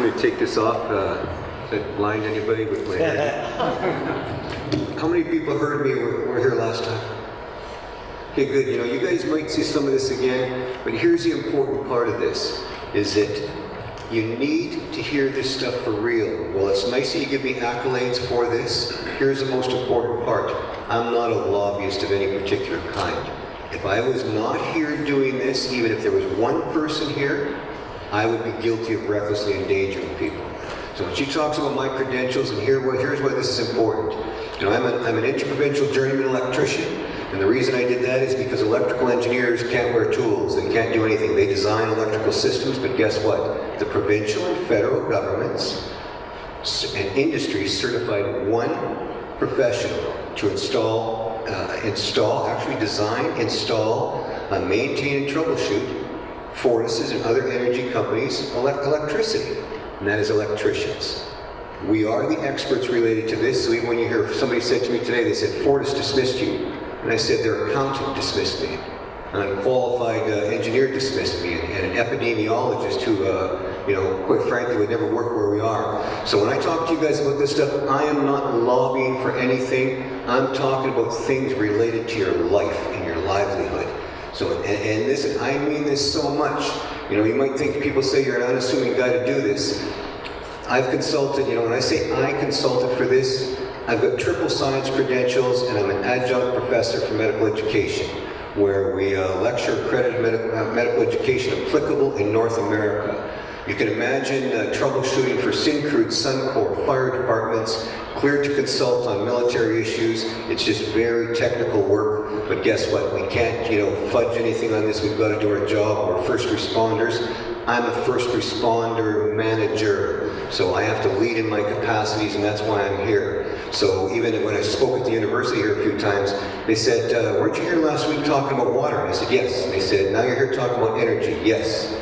going to take this off. That blind anybody with my hand? How many people heard me were here last time? Okay, good. You know, you guys might see some of this again, but here's the important part of this, is that you need to hear this stuff for real. Well, it's nice that you give me accolades for this. Here's the most important part. I'm not a lobbyist of any particular kind. If I was not here doing this, even if there was one person here, I would be guilty of recklessly endangering people. So when she talks about my credentials, and here's why this is important. You know, I'm an interprovincial journeyman electrician, and the reason I did that is because electrical engineers can't wear tools, they can't do anything. They design electrical systems, but guess what? The provincial and federal governments and industry certified one professional to design, install, maintain, and troubleshoot Fortis's and other energy companies' electricity, and that is electricians. We are the experts related to this, so even when you hear somebody said to me today, they said, Fortis dismissed you, and I said their accountant dismissed me, an unqualified engineer dismissed me, and an epidemiologist who, you know, quite frankly, would never work where we are. So when I talk to you guys about this stuff, I am not lobbying for anything. I'm talking about things related to your life and your livelihood. So, and listen, I mean this so much. You know, you might think people say you're an unassuming guy to do this. I've consulted, you know, when I say I consulted for this, I've got triple science credentials, and I'm an adjunct professor for medical education, where we lecture accredited medical education applicable in North America. You can imagine troubleshooting for Syncrude, Suncor, fire departments, cleared to consult on military issues. It's just very technical work, but guess what? We can't, you know, fudge anything on this. We've got to do our job. We're first responders. I'm a first responder manager, so I have to lead in my capacities, and that's why I'm here. So even when I spoke at the university here a few times, they said, weren't you here last week talking about water? And I said, yes. And they said, now you're here talking about energy. Yes.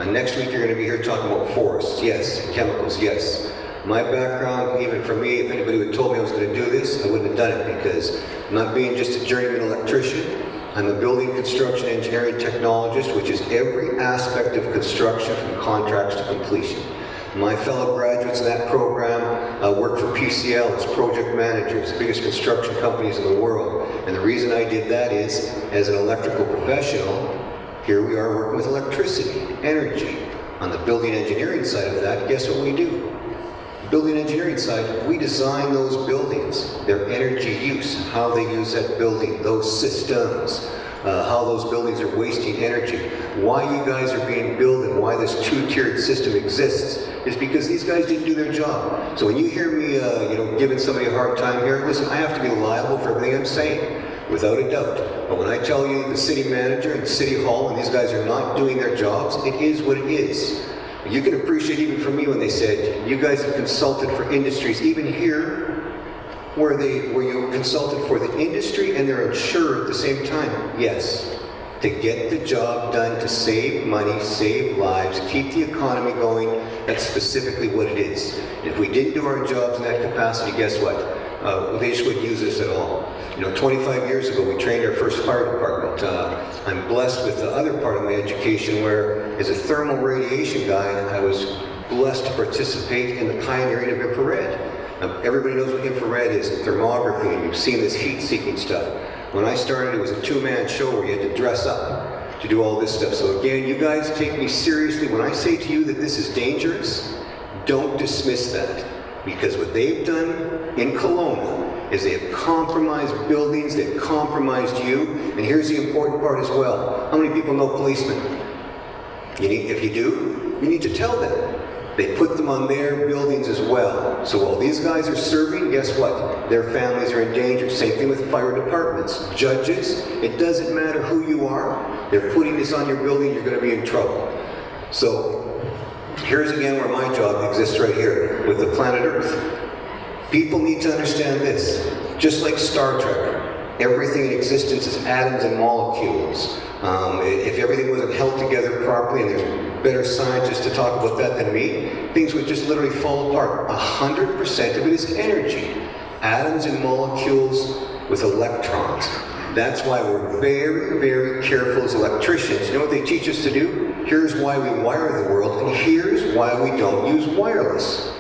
Next week you're going to be here talking about forests. Yes. And chemicals. Yes. My background, even for me, if anybody would told me I was going to do this, I wouldn't have done it, because I'm not being just a journeyman electrician. I'm a building construction engineering technologist, which is every aspect of construction from contracts to completion. My fellow graduates in that program work for PCL as project managers, the biggest construction companies in the world. And the reason I did that is, as an electrical professional, here we are working with electricity, energy. On the building engineering side of that, guess what we do? Building engineering side, we design those buildings, their energy use, how they use that building, those systems, how those buildings are wasting energy, why you guys are being built, and why this two-tiered system exists is because these guys didn't do their job. So when you hear me, you know, giving somebody a hard time here, listen, I have to be liable for everything I'm saying, without a doubt. But when I tell you the city manager and city hall and these guys are not doing their jobs, it is what it is. You can appreciate even from me when they said, you guys have consulted for industries, even here, where you consulted for the industry and they're insured at the same time. Yes, to get the job done, to save money, save lives, keep the economy going, that's specifically what it is. If we didn't do our jobs in that capacity, guess what? They just wouldn't use us at all. You know, 25 years ago, we trained our first fire department. I'm blessed with the other part of my education where, as a thermal radiation guy, I was blessed to participate in the pioneering of infrared. Now, everybody knows what infrared is, thermography, and you've seen this heat-seeking stuff. When I started, it was a two-man show where you had to dress up to do all this stuff. So again, you guys take me seriously. When I say to you that this is dangerous, don't dismiss that. Because what they've done in Kelowna is they have compromised buildings, they've compromised you, and here's the important part as well. How many people know policemen? If you do, you need to tell them. They put them on their buildings as well. So while these guys are serving, guess what? Their families are in danger. Same thing with fire departments. Judges, it doesn't matter who you are, they're putting this on your building, you're going to be in trouble. So here's again where my job exists right here with the planet Earth. People need to understand this. Just like Star Trek, everything in existence is atoms and molecules. If everything wasn't held together properly, and there's better scientists to talk about that than me, things would just literally fall apart. 100% of it is energy. Atoms and molecules with electrons. That's why we're very, very careful as electricians. You know what they teach us to do? Here's why we wire the world, and here's why we don't use wireless.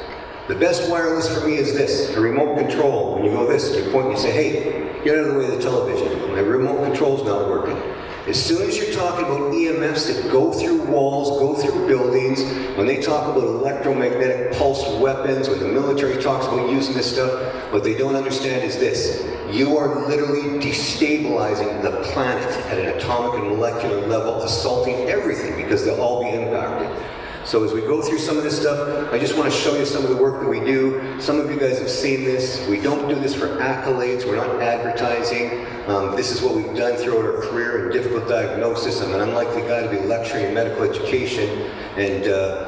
The best wireless for me is this, a remote control. When you go this, you point and you say, hey, get out of the way of the television. My remote control's not working. As soon as you're talking about EMFs that go through walls, go through buildings, when they talk about electromagnetic pulsed weapons, when the military talks about using this stuff, what they don't understand is this. You are literally destabilizing the planet at an atomic and molecular level, assaulting everything because they'll all be impacted. So as we go through some of this stuff, I just want to show you some of the work that we do. Some of you guys have seen this. We don't do this for accolades. We're not advertising. This is what we've done throughout our career in difficult diagnosis. I'm an unlikely guy to be lecturing in medical education and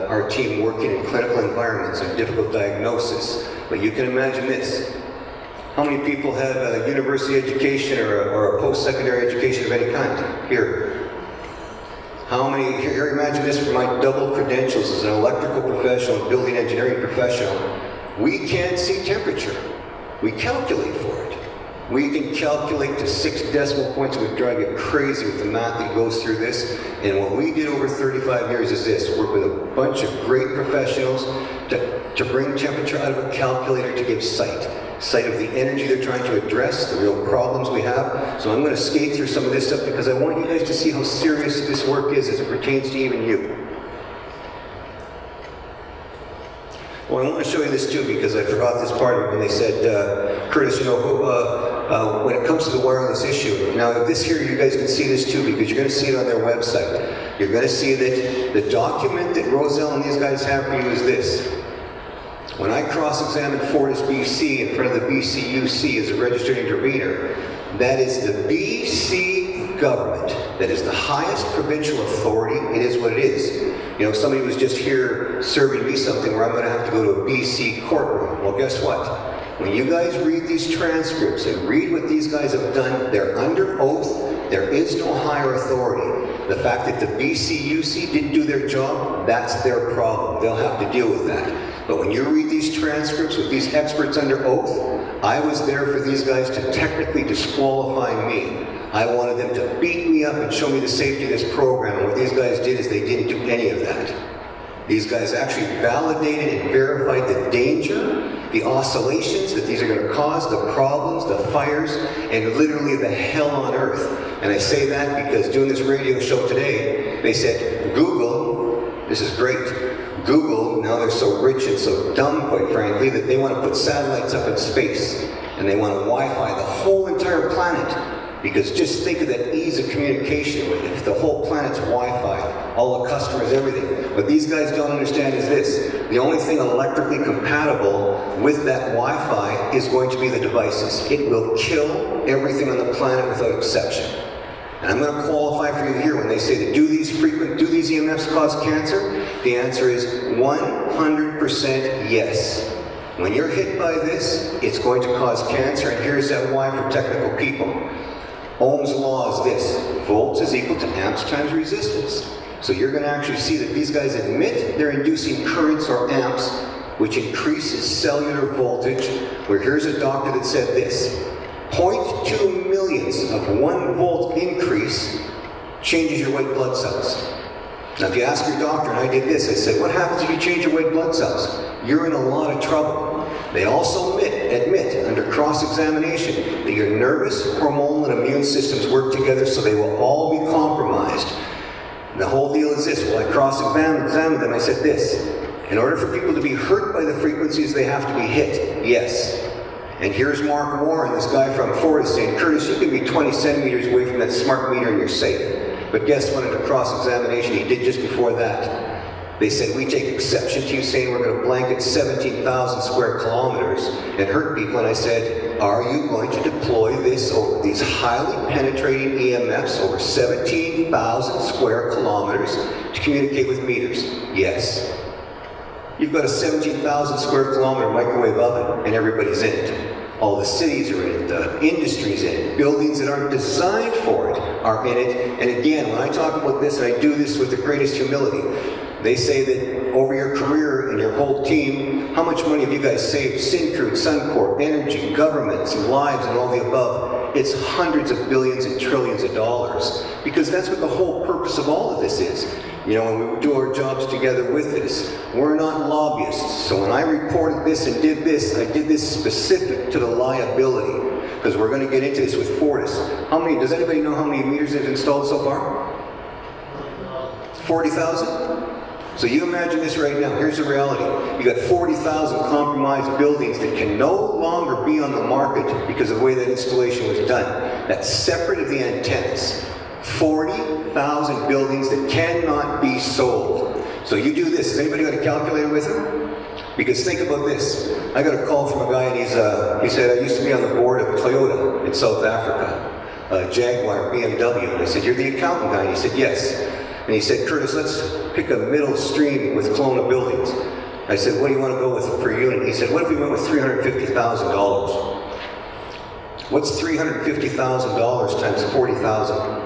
our team working in clinical environments in difficult diagnosis. But you can imagine this. How many people have a university education or a post-secondary education of any kind? Here. How many, here imagine this for my double credentials as an electrical professional and building engineering professional. We can't see temperature. We calculate for it. We can calculate to 6 decimal points. We drive you crazy with the math that goes through this. And what we did over 35 years is this, work with a bunch of great professionals to bring temperature out of a calculator to give sight of the energy they're trying to address, the real problems we have. So I'm going to skate through some of this stuff because I want you guys to see how serious this work is as it pertains to even you. Well, I want to show you this too because I forgot this part of it when they said, Curtis, you know, when it comes to the wireless issue, now this here you guys can see this too because you're going to see it on their website. You're going to see that the document that Roselle and these guys have for you is this. When I cross-examined FortisBC in front of the BCUC as a registered intervener, that is the BC government, that is the highest provincial authority. It is what it is. You know, somebody was just here serving me something where I'm going to have to go to a BC courtroom. Well, guess what? When you guys read these transcripts and read what these guys have done, they're under oath. There is no higher authority. The fact that the BCUC didn't do their job, that's their problem. They'll have to deal with that. But when you read these transcripts with these experts under oath, I was there for these guys to technically disqualify me. I wanted them to beat me up and show me the safety of this program. And what these guys did is they didn't do any of that. These guys actually validated and verified the danger, the oscillations that these are going to cause, the problems, the fires, and literally the hell on earth. And I say that because doing this radio show today, they said, Google, this is great. Google, now they're so rich and so dumb, quite frankly, that they want to put satellites up in space. And they want to Wi-Fi the whole entire planet. Because just think of that ease of communication if the whole planet's Wi-Fi, all the customers, everything. What these guys don't understand is this. The only thing electrically compatible with that Wi-Fi is going to be the devices. It will kill everything on the planet without exception. And I'm going to qualify for you here when they say that do these EMFs cause cancer? The answer is 100% yes. When you're hit by this, it's going to cause cancer, and here's that why for technical people. Ohm's law is this, volts is equal to amps times resistance. So you're going to actually see that these guys admit they're inducing currents or amps, which increases cellular voltage, where here's a doctor that said this, 0.2 millionths of 1 volt increase changes your white blood cells. Now if you ask your doctor, and I did this, I said, what happens if you change your white blood cells? You're in a lot of trouble. They also admit under cross-examination that your nervous, hormonal, and immune systems work together so they will all be compromised. And the whole deal is this, well I cross-examined them, I said this, in order for people to be hurt by the frequencies, they have to be hit, yes. And here's Mark Warren, this guy from Fortis, saying, Curtis, you can be 20 centimeters away from that smart meter and you're safe. But guess what, under cross-examination, he did just before that. They said, we take exception to you saying we're going to blanket 17,000 square kilometers and hurt people. And I said, are you going to deploy this over these highly penetrating EMFs over 17,000 square kilometers to communicate with meters? Yes. You've got a 17,000 square kilometer microwave oven and everybody's in it. All the cities are in it, the industry's in it, buildings that aren't designed for it are in it. And again, when I talk about this, and I do this with the greatest humility, they say that over your career and your whole team, how much money have you guys saved? Syncrude, Suncor, energy, governments, lives, and all the above. it's hundreds of billions and trillions of dollars, because that's what the whole purpose of all of this is. You know, when we do our jobs together with this, we're not lobbyists. So when I reported this and did this, I did this specific to the liability, because we're going to get into this with Fortis. How many, does anybody know how many meters they've installed so far? 40,000? So you imagine this right now. Here's the reality. You got 40,000 compromised buildings that can no longer be on the market because of the way that installation was done. That's separate of the antennas. 40,000 buildings that cannot be sold. So you do this. Has anybody got a calculator with them? Because think about this. I got a call from a guy, and he said, I used to be on the board of Toyota in South Africa, Jaguar, BMW. And I said, you're the accountant guy? And he said, yes. And he said, Curtis, let's pick a middle stream with Kelowna buildings. I said, what do you want to go with per unit? He said, what if we went with $350,000? What's $350,000 times 40,000?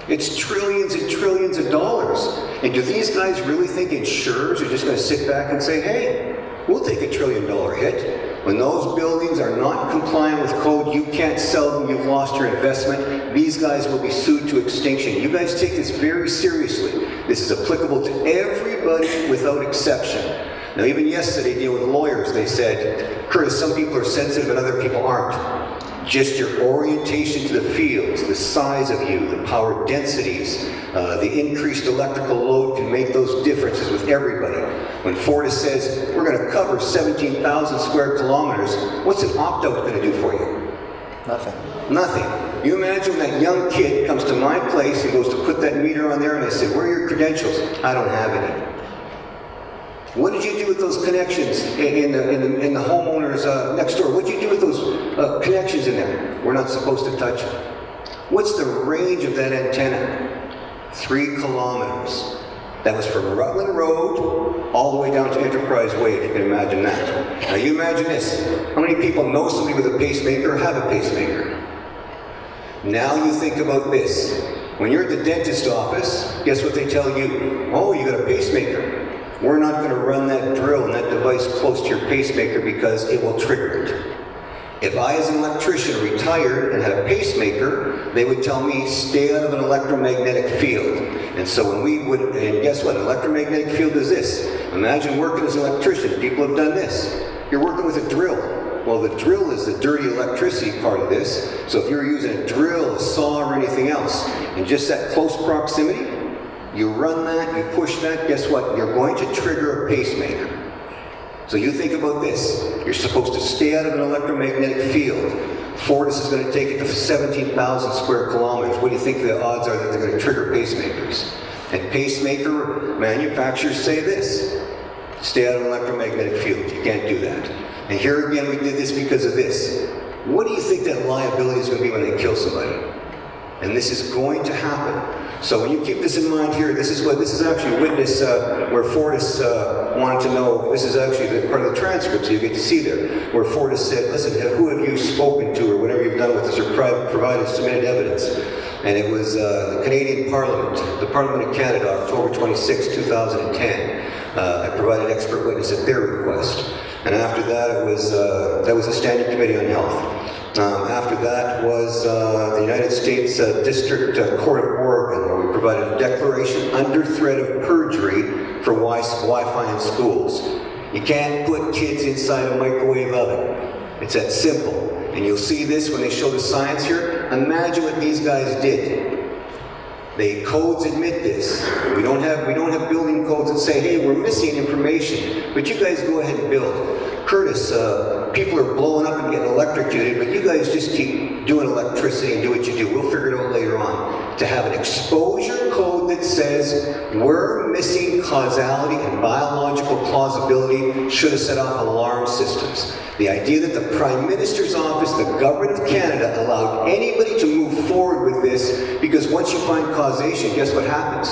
It's trillions and trillions of dollars. And do these guys really think insurers are just going to sit back and say, hey, we'll take $1 trillion hit? When those buildings are not compliant with code, you can't sell them, you've lost your investment. These guys will be sued to extinction. You guys take this very seriously. This is applicable to everybody without exception. Now, even yesterday, dealing with lawyers, they said, Curtis, some people are sensitive and other people aren't. Just your orientation to the fields, the size of you, the power densities, the increased electrical load can make those differences with everybody. When Fortis says, we're going to cover 17,000 square kilometers, what's an opt-out going to do for you? Nothing. Nothing. You imagine that young kid comes to my place and goes to put that meter on there, and I say, where are your credentials? I don't have any. What did you do with those connections in the homeowners next door? What did you do with those connections in there? We're not supposed to touch it. What's the range of that antenna? 3 kilometers. That was from Rutland Road all the way down to Enterprise Way, if you can imagine that. Now you imagine this. How many people know somebody with a pacemaker or have a pacemaker? Now you think about this. When you're at the dentist office, guess what they tell you? Oh, you got a pacemaker. We're not going to run that drill and that device close to your pacemaker because it will trigger it. If I, as an electrician, retired and had a pacemaker, they would tell me, stay out of an electromagnetic field. And so when we would, and guess what, an electromagnetic field is this. Imagine working as an electrician. People have done this. You're working with a drill. Well, the drill is the dirty electricity part of this. So if you're using a drill, a saw, or anything else, in just that close proximity, you run that, you push that, guess what? You're going to trigger a pacemaker. So you think about this. You're supposed to stay out of an electromagnetic field. Fortis is going to take it to 17,000 square kilometers. What do you think the odds are that they're going to trigger pacemakers? And pacemaker manufacturers say this. Stay out of an electromagnetic field. You can't do that. And here again, we did this because of this. What do you think that liability is going to be when they kill somebody? And this is going to happen. So when you keep this in mind here, this is actually a witness where Fortis wanted to know, this is actually part of the transcript, so you get to see there, where Fortis said, listen, who have you spoken to, or whatever you've done with this, or provided submitted evidence? And it was the Canadian Parliament, the Parliament of Canada, October 26, 2010. I provided expert witness at their request. And after that, that was a Standing Committee on Health. After that was the United States District Court of Oregon, where we provided a declaration under threat of perjury for Wi-Fi in schools. You can't put kids inside a microwave oven. It's that simple. And you'll see this when they show the science here. Imagine what these guys did. The codes admit this. We don't have building codes that say, hey, we're missing information, but you guys go ahead and build. Curtis, people are blowing up and getting electrocuted, but you guys just keep doing electricity and do what you do. We'll figure it out later on. To have an exposure code that says we're missing causality and biological plausibility should have set off alarm systems. The idea that the Prime Minister's office, the Government of Canada, allowed anybody to move forward with this, because once you find causation, guess what happens?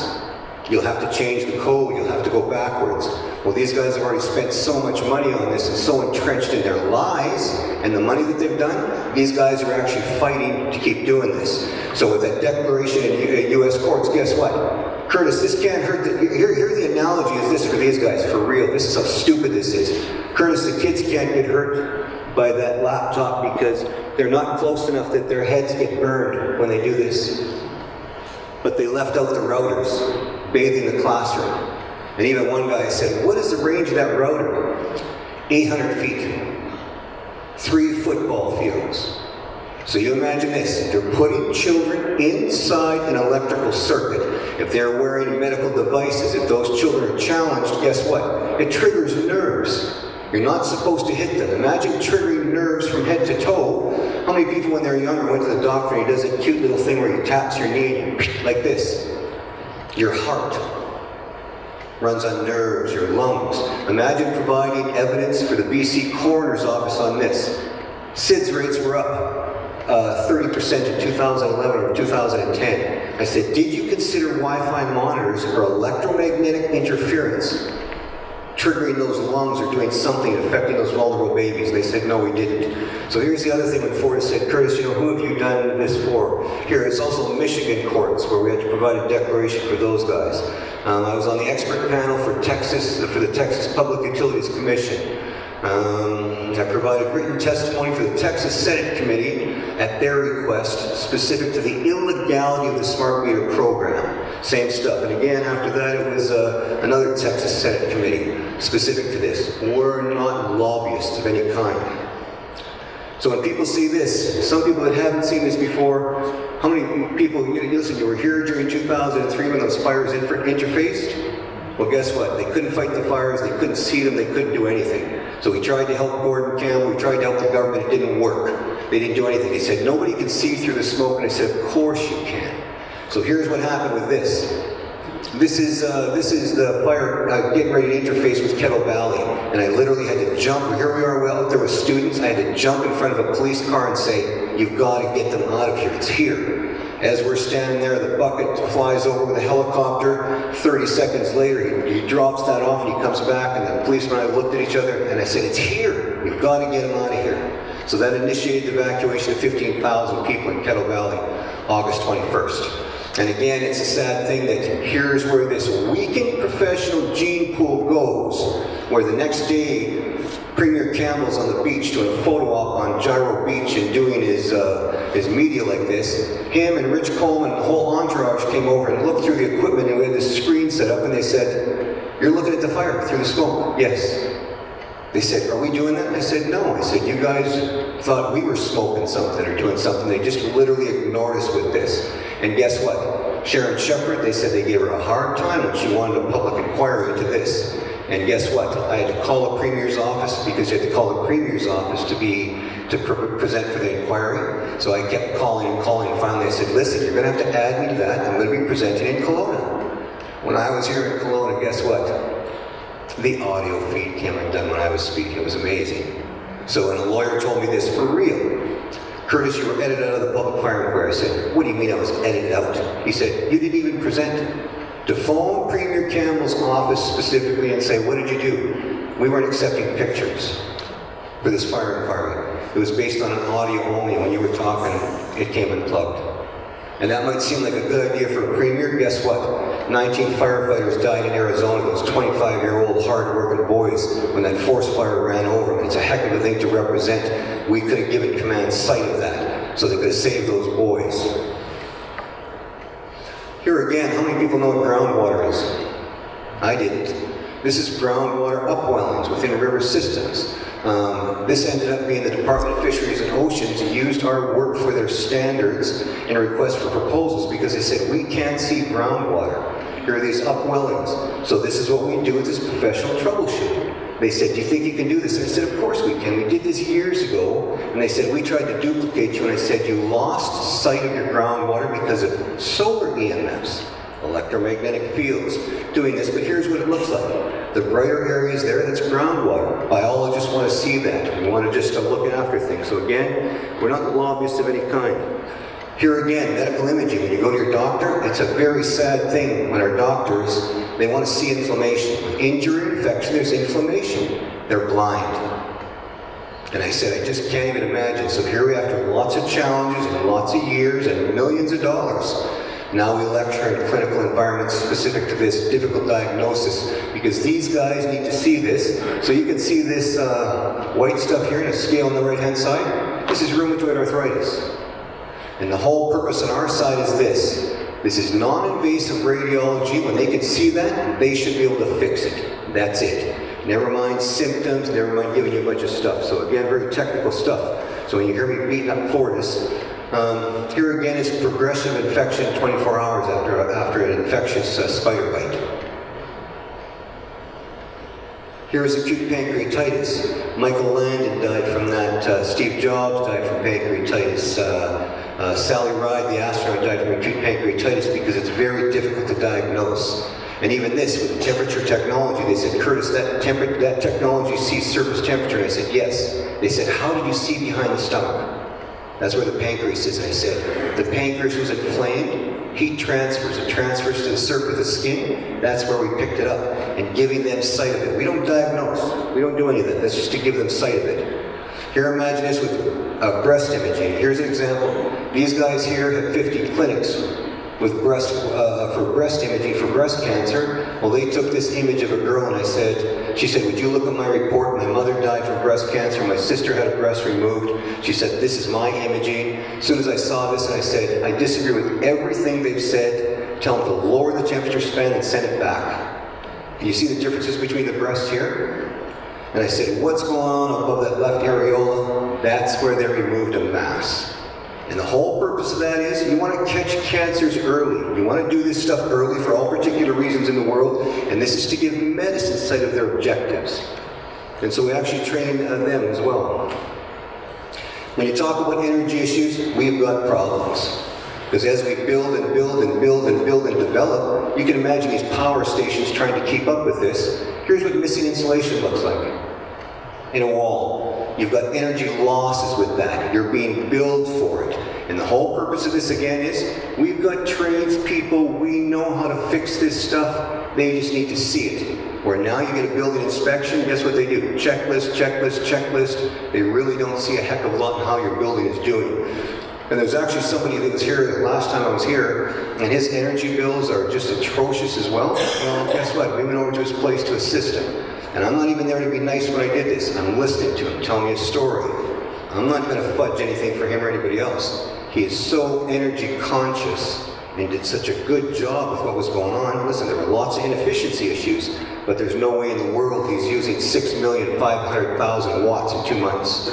You'll have to change the code, you'll have to go backwards. Well, these guys have already spent so much money on this and so entrenched in their lies and the money that they've done, these guys are actually fighting to keep doing this. So with that declaration in U.S. courts, guess what? Curtis, this can't hurt. Here the analogy is this for these guys, for real. This is how stupid this is. Curtis, the kids can't get hurt. by that laptop because they're not close enough that their heads get burned when they do this. But they left out the routers, bathing the classroom. And even one guy said, what is the range of that router? 800 feet. 3 football fields. So you imagine this, they're putting children inside an electrical circuit. If they're wearing medical devices, if those children are challenged, guess what? It triggers nerves. You're not supposed to hit them. Imagine triggering nerves from head to toe. How many people when they're younger went to the doctor and he does that cute little thing where he taps your knee like this? Your heart runs on nerves, your lungs. Imagine providing evidence for the BC Coroner's Office on this. SIDS rates were up 30% in 2011 or 2010. I said, did you consider Wi-Fi monitors for electromagnetic interference triggering those lungs or doing something affecting those vulnerable babies? They said, no, we didn't. So here's the other thing when Fortis said, Curtis, you know, who have you done this for? Here, it's also Michigan courts where we had to provide a declaration for those guys. I was on the expert panel for the Texas Public Utilities Commission. I provided written testimony for the Texas Senate Committee at their request, specific to the illegality of the smart meter program. Same stuff. And again, after that, it was another Texas Senate Committee specific to this. We're not lobbyists of any kind. So when people see this, some people that haven't seen this before, how many people, listen, you were here during 2003 when those fires interfaced? Well, guess what? They couldn't fight the fires, they couldn't see them, they couldn't do anything. So we tried to help Gordon Campbell, we tried to help the government, it didn't work. They didn't do anything. They said, nobody can see through the smoke, and I said, of course you can. So here's what happened with this. This is the fire getting ready to interface with Kettle Valley. And I literally had to jump, here we are out there with students, I had to jump in front of a police car and say, you've got to get them out of here, it's here. As we're standing there, the bucket flies over with a helicopter. 30 seconds later, he drops that off and he comes back, and the policeman and I looked at each other and I said, it's here, we've got to get him out of here. So that initiated the evacuation of 15,000 people in Kettle Valley, August 21st. And again, it's a sad thing that here's where this weakened professional gene pool goes, where the next day, Premier Campbell's on the beach doing a photo op on Gyro Beach and doing his media like this. Him and Rich Coleman and the whole entourage came over and looked through the equipment, and we had this screen set up, and they said, you're looking at the fire through the smoke? Yes. They said, are we doing that? I said, no. I said, you guys thought we were smoking something or doing something. They just literally ignored us with this. And guess what? Sharon Shepard, they said they gave her a hard time when she wanted a public inquiry into this. And guess what? I had to call the Premier's office, because you had to call the Premier's office to present for the inquiry. So I kept calling and calling, and finally I said, listen, you're gonna have to add me to that. I'm gonna be presenting in Kelowna. When I was here in Kelowna, guess what? The audio feed came undone when I was speaking. It was amazing. So when a lawyer told me this, for real, Curtis, you were edited out of the public fire inquiry. I said, what do you mean I was edited out? He said, you didn't even present it. To phone Premier Campbell's office specifically and say, what did you do? We weren't accepting pictures for this fire inquiry. It was based on an audio only. When you were talking, it came unplugged. And that might seem like a good idea for a premier. Guess what? 19 firefighters died in Arizona, those 25-year-old hard-working boys, when that forest fire ran over them. It's a heck of a thing to represent. We could have given command sight of that, so they could have saved those boys. Here again, how many people know what groundwater is? I didn't. This is groundwater upwellings within river systems. This ended up being the Department of Fisheries and Oceans used our work for their standards in a request for proposals, because they said, we can't see groundwater. Here are these upwellings. So this is what we do with this professional troubleshooting. They said, do you think you can do this? And I said, of course we can. We did this years ago. And they said, we tried to duplicate you. And I said, you lost sight of your groundwater because of solar EMFs, electromagnetic fields, doing this. But here's what it looks like. The brighter areas there, that's groundwater. Biologists want to see that. We want to just look after things. So again, we're not lobbyists of any kind. Here again, medical imaging. When you go to your doctor, it's a very sad thing when our doctors, they want to see inflammation. With injury, infection, there's inflammation. They're blind. And I said, I just can't even imagine. So here we have lots of challenges and lots of years and millions of dollars Now we lecture in clinical environments specific to this difficult diagnosis, because these guys need to see this. So you can see this white stuff here in a scale on the right-hand side. This is rheumatoid arthritis. And the whole purpose on our side is this. This is non-invasive radiology. When they can see that, they should be able to fix it. That's it. Never mind symptoms, never mind giving you a bunch of stuff. So again, very technical stuff. So when you hear me beating up Fortis, here again is progressive infection 24 hours after an infectious spider bite. Here's acute pancreatitis. Michael Landon died from that. Steve Jobs died from pancreatitis. Sally Ride, the astronaut, died from acute pancreatitis because it's very difficult to diagnose. And even this, with temperature technology, they said, Curtis, that technology sees surface temperature. And I said, yes. They said, how did you see behind the stomach? That's where the pancreas is. And I said, the pancreas was inflamed, heat transfers, it transfers to the surface of the skin. That's where we picked it up. And giving them sight of it. We don't diagnose. We don't do any of that. That's just to give them sight of it. Here, imagine this with breast imaging. Here's an example. These guys here have 50 clinics with for breast imaging for breast cancer. Well, they took this image of a girl and she said, would you look at my report? My mother died from breast cancer. My sister had a breast removed. She said, this is my imaging. As soon as I saw this, and I said, I disagree with everything they've said. Tell them to lower the temperature span and send it back. And you see the differences between the breasts here? And I said, what's going on above that left areola? That's where they removed a mass. And the whole purpose of that is you want to catch cancers early. You want to do this stuff early for all particular reasons in the world, and this is to give medicine sight of their objectives. And so we actually train them as well. When you talk about energy issues, we've got problems. Because as we build and build and build and build and develop, you can imagine these power stations trying to keep up with this. Here's what missing insulation looks like in a wall. You've got energy losses with that. You're being billed for it. And the whole purpose of this again is, we've got tradespeople, we know how to fix this stuff, they just need to see it. Where now you get a building inspection, guess what they do? Checklist, checklist, checklist. They really don't see a heck of a lot in how your building is doing. And there's actually somebody that was here the last time I was here, and his energy bills are just atrocious as well. Well, guess what? We went over to his place to assist him. And I'm not even there to be nice when I did this. I'm listening to him, telling me his story. I'm not going to fudge anything for him or anybody else. He is so energy conscious and did such a good job with what was going on. Listen, there were lots of inefficiency issues, but there's no way in the world he's using 6,500,000 watts in 2 months.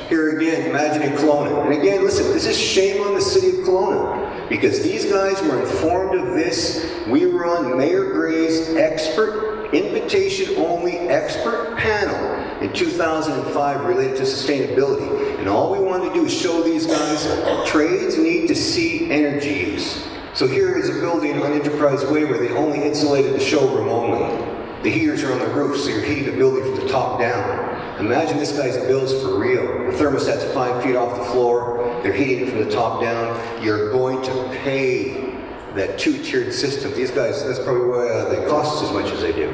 Here again, imagine in Kelowna. And again, listen, this is shame on the city of Kelowna, because these guys were informed of this. We were on Mayor Gray's expert, invitation-only expert panel in 2005 related to sustainability. And all we wanted to do is show these guys trades need to see energy use. So here is a building on Enterprise Way where they only insulated the showroom only. The heaters are on the roof, so you're heating the building from the top down. Imagine this guy's bills for real. The thermostat's 5 feet off the floor. They're heating it from the top down. You're going to pay that two-tiered system. These guys, that's probably why they cost as much as they do.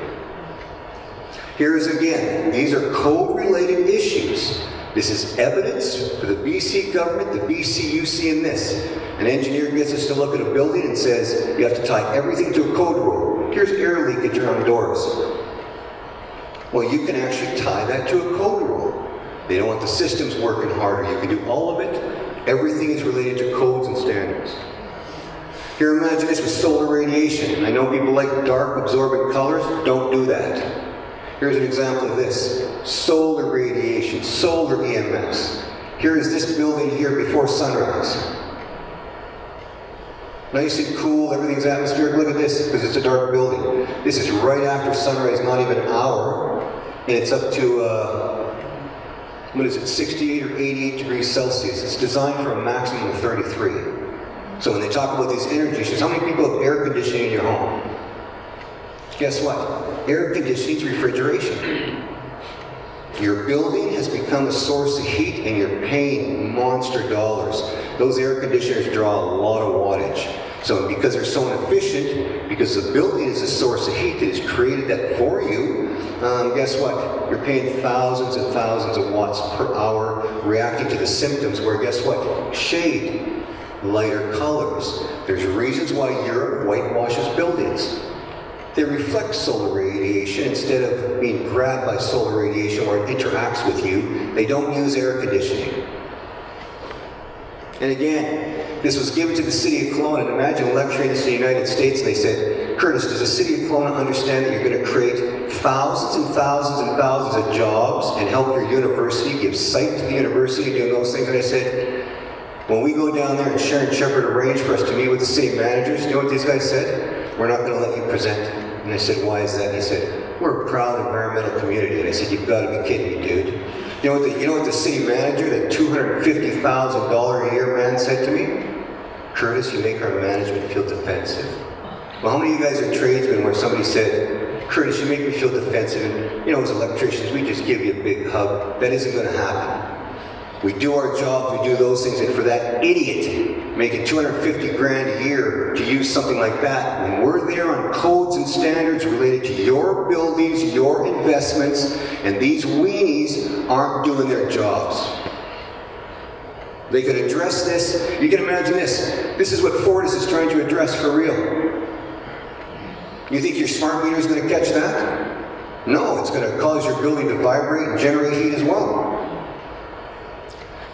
Here's again, these are code-related issues. This is evidence for the BC government, the BCUC in this. An engineer gets us to look at a building and says, you have to tie everything to a code rule. Here's air leakage around doors. Well, you can actually tie that to a code rule. They don't want the systems working harder. You can do all of it. Everything is related to codes and standards. Here, imagine this with solar radiation. I know people like dark, absorbent colors. Don't do that. Here's an example of this. Solar radiation, solar EMFs. Here is this building here before sunrise. Nice and cool, everything's atmospheric. Look at this, because it's a dark building. This is right after sunrise, not even an hour, and it's up to, what is it, 68 or 88 degrees Celsius. It's designed for a maximum of 33. So when they talk about these energy issues, how many people have air conditioning in your home? Guess what? Air conditioning is refrigeration. Your building has become a source of heat and you're paying monster dollars. Those air conditioners draw a lot of wattage. So because they're so inefficient, because the building is a source of heat that has created that for you, guess what? You're paying thousands and thousands of watts per hour reacting to the symptoms where, guess what? Shade. lighter colors. There's reasons why Europe whitewashes buildings. They reflect solar radiation instead of being grabbed by solar radiation where it interacts with you. They don't use air conditioning. And again, this was given to the city of Kelowna. And imagine lecturing this in the United States and they said, Curtis, does the city of Kelowna understand that you're going to create thousands and thousands and thousands of jobs and help your university, give sight to the university, doing those things? And I said, when we go down there and Sharon Shepherd arranged for us to meet with the city managers, you know what these guys said? We're not going to let you present. And I said, why is that? And he said, we're a proud environmental community. And I said, you've got to be kidding me, dude. You know what the city manager, that $250,000 a year man said to me? Curtis, you make our management feel defensive. Well, how many of you guys are tradesmen where somebody said, Curtis, you make me feel defensive, and you know, as electricians, we just give you a big hug. That isn't going to happen. We do our jobs, we do those things, and for that idiot making 250 grand a year to use something like that, when we're there on codes and standards related to your buildings, your investments, and these weenies aren't doing their jobs. They could address this. You can imagine this. This is what Fortis is trying to address for real. You think your smart meter is going to catch that? No, it's going to cause your building to vibrate and generate heat as well.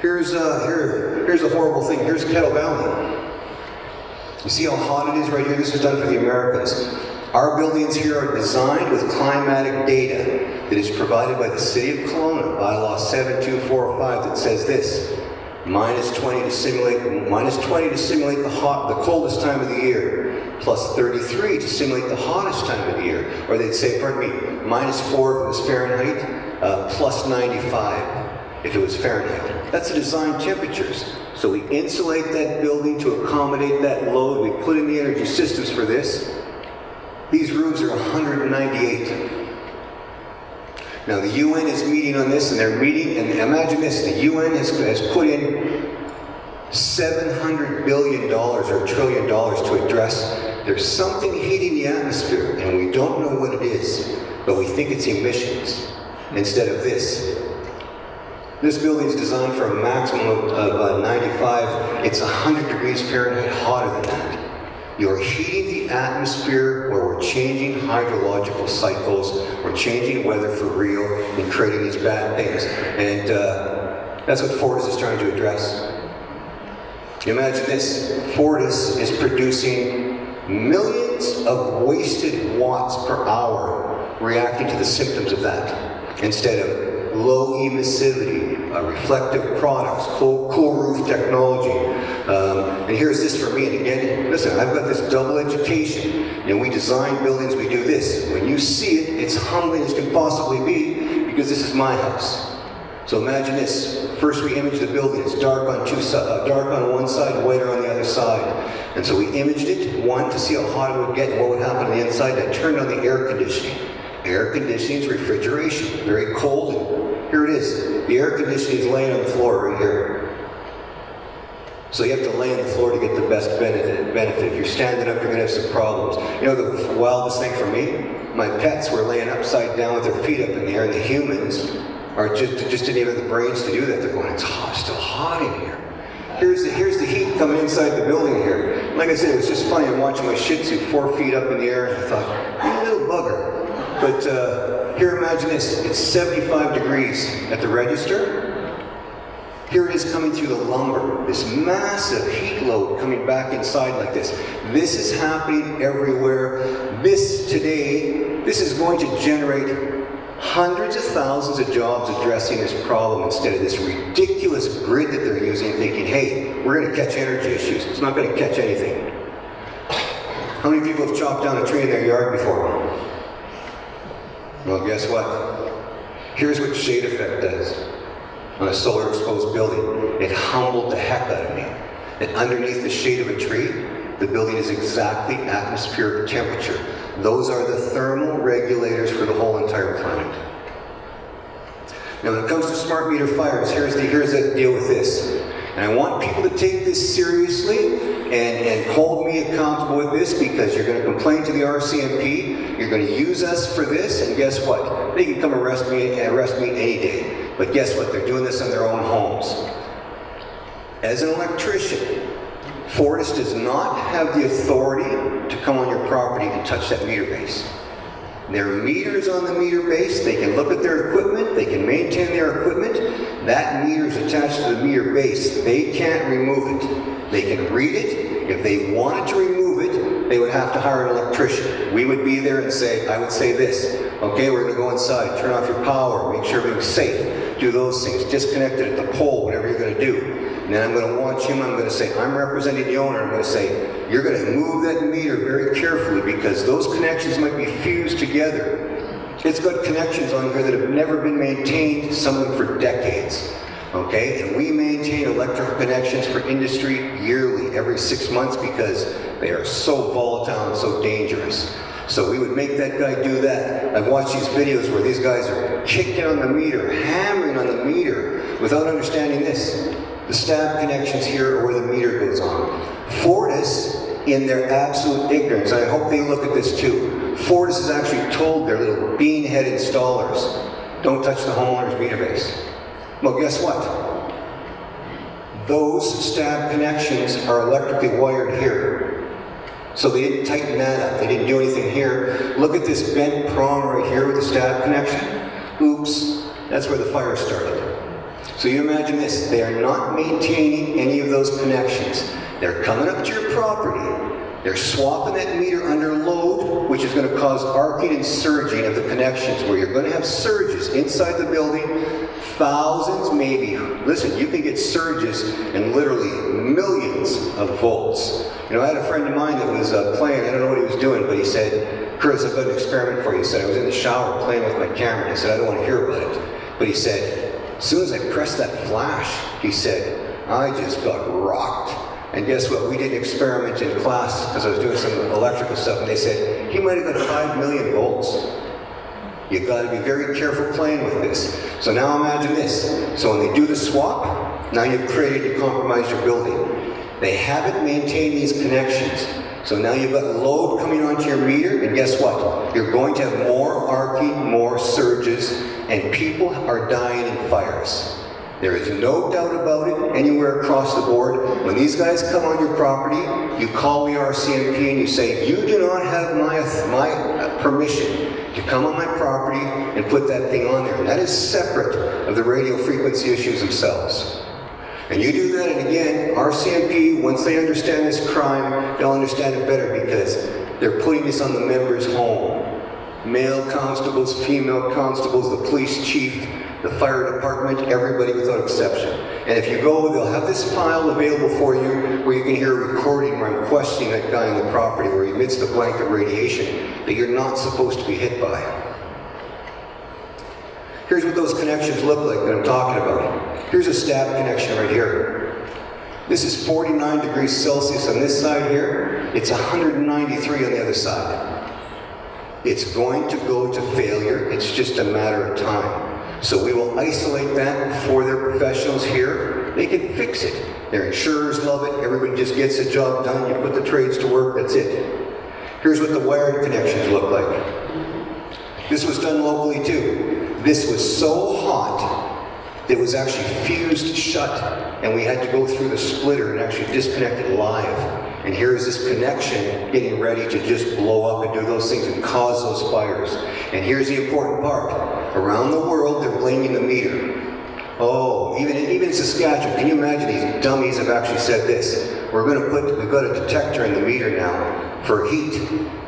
Here's a horrible thing. Here's Kettle Valley. You see how hot it is right here? This was done for the Americans. Our buildings here are designed with climatic data that is provided by the City of Kelowna, bylaw 72405, that says this: -20 to simulate the coldest time of the year, plus 33 to simulate the hottest time of the year. Or they'd say, pardon me, -4 if it was Fahrenheit, plus 95 if it was Fahrenheit. That's the design temperatures. So we insulate that building to accommodate that load. We put in the energy systems for this. These rooms are 198. Now the UN is meeting on this, and they're meeting, and imagine this, the UN has put in $700 billion or $1 trillion to address, there's something heating the atmosphere, and we don't know what it is, but we think it's emissions instead of this. This building is designed for a maximum of 95. It's 100 degrees Fahrenheit hotter than that. You're heating the atmosphere where we're changing hydrological cycles, we're changing weather for real, and creating these bad things. And that's what Fortis is trying to address. Imagine this: Fortis is producing millions of wasted watts per hour reacting to the symptoms of that, instead of low emissivity, reflective products, cool roof technology. And here's this for me, and again, listen, I've got this double education. You know, we design buildings, we do this. When you see it, it's humbling as can possibly be, because this is my house. So imagine this. First we image the building. It's dark on one side, whiter on the other side. And so we imaged it, one, to see how hot it would get and what would happen on the inside. I turned on the air conditioning. Air conditioning is refrigeration. Very cold. And here it is. The air conditioning is laying on the floor right here. So you have to lay on the floor to get the best benefit. If you're standing up, you're going to have some problems. You know the wildest thing for me? My pets were laying upside down with their feet up in the air, and the humans just didn't even have the brains to do that. They're going, it's hot, still hot in here. Here's the heat coming inside the building here. Like I said, it was just funny. I'm watching my Shih Tzu 4 feet up in the air, and I thought, you little bugger. But here, imagine this. It's 75 degrees at the register. Here it is coming through the lumber, this massive heat load coming back inside like this. This is happening everywhere. This is going to generate hundreds of thousands of jobs addressing this problem instead of this ridiculous grid that they're using, thinking, hey, we're going to catch energy issues. It's not going to catch anything. How many people have chopped down a tree in their yard before? Well, guess what? Here's what shade effect does on a solar exposed building. It humbled the heck out of me. And underneath the shade of a tree, the building is exactly atmospheric temperature. Those are the thermal regulators for the whole entire planet. Now when it comes to smart meter fires, here's the deal with this. And I want people to take this seriously and hold me accountable with this, because you're going to complain to the RCMP, you're going to use us for this, and guess what? They can come arrest me any day. But guess what? They're doing this in their own homes. As an electrician, Fortis does not have the authority to come on your property and touch that meter base. There are meters on the meter base. They can look at their equipment. They can maintain their equipment. That meter is attached to the meter base. They can't remove it. They can read it. If they wanted to remove it, they would have to hire an electrician. We would be there and say, I would say this, okay, we're going to go inside, turn off your power, make sure everything's safe, do those things, disconnect it at the pole, whatever you're going to do. And then I'm going to watch him, I'm going to say, I'm representing the owner, I'm going to say, you're going to move that meter very carefully because those connections might be fused together. It's got connections on here that have never been maintained, some of them for decades. Okay, and we maintain electrical connections for industry yearly, every 6 months, because they are so volatile and so dangerous. So we would make that guy do that. I've watched these videos where these guys are kicking on the meter, hammering on the meter, without understanding this. The stab connections here are where the meter goes on. Fortis, in their absolute ignorance, and I hope they look at this too, Fortis has actually told their little beanhead installers, don't touch the homeowner's meter base. Well, guess what? Those stab connections are electrically wired here. So they didn't tighten that up. They didn't do anything here. Look at this bent prong right here with the stab connection. Oops, that's where the fire started. So you imagine this. They are not maintaining any of those connections. They're coming up to your property. They're swapping that meter under load, which is going to cause arcing and surging of the connections, where you're going to have surges inside the building, thousands maybe. Listen, you can get surges in literally millions of volts. You know, I had a friend of mine that was playing, I don't know what he was doing, but he said, Curtis, I've got an experiment for you. He said, I was in the shower playing with my camera. He said, I don't want to hear about it. But he said, as soon as I pressed that flash, he said, I just got rocked. And guess what? We did an experiment in class because I was doing some electrical stuff, and they said, he might have got 5 million volts. You've got to be very careful playing with this. So now imagine this. So when they do the swap, now you've created to compromise your building. They haven't maintained these connections. So now you've got load coming onto your meter, and guess what? You're going to have more arcing, more surges, and people are dying in fires. There is no doubt about it anywhere across the board. When these guys come on your property, you call the RCMP and you say, you do not have my permission to come on my property and put that thing on there. And that is separate of the radio frequency issues themselves. And you do that, and again, RCMP, once they understand this crime, they'll understand it better because they're putting this on the member's home. Male constables, female constables, the police chief, the fire department, everybody without exception. And if you go, they'll have this file available for you where you can hear a recording where I'm questioning that guy on the property where he emits the blanket radiation that you're not supposed to be hit by. Here's what those connections look like that I'm talking about. Here's a stab connection right here. This is 49 degrees Celsius on this side here. It's 193 on the other side. It's going to go to failure. It's just a matter of time. So we will isolate that for their professionals here. They can fix it. Their insurers love it. Everybody just gets the job done. You put the trades to work. That's it. Here's what the wired connections look like. This was done locally too. This was so hot that it was actually fused shut, and we had to go through the splitter and actually disconnect it live. And here's this connection getting ready to just blow up and do those things and cause those fires. And here's the important part. Around the world, they're blaming the meter. Oh, even in Saskatchewan, can you imagine these dummies have actually said this? We've got a detector in the meter now for heat.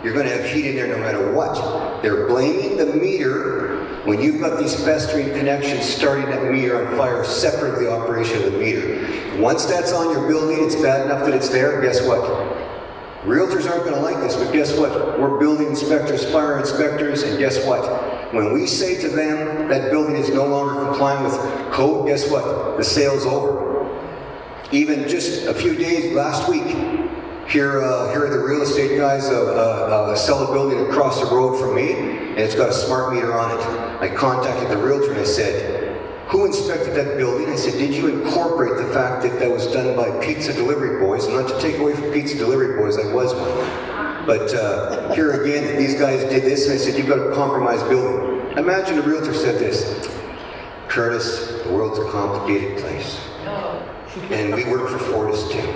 You're going to have heat in there no matter what. They're blaming the meter when you've got these festering connections starting that meter on fire separate of the operation of the meter. Once that's on your building, it's bad enough that it's there, guess what? Realtors aren't going to like this, but guess what? We're building inspectors, fire inspectors, and guess what? When we say to them that building is no longer complying with code, guess what? The sale's over. Even just a few days, last week, here are the real estate guys sell a building across the road from me, and it's got a smart meter on it. I contacted the realtor and I said, who inspected that building? I said, did you incorporate the fact that that was done by pizza delivery boys? And not to take away from pizza delivery boys, I was one. But here again, these guys did this, and I said, you've got a compromised building. Imagine a realtor said this, Curtis, the world's a complicated place. And we work for Fortis too.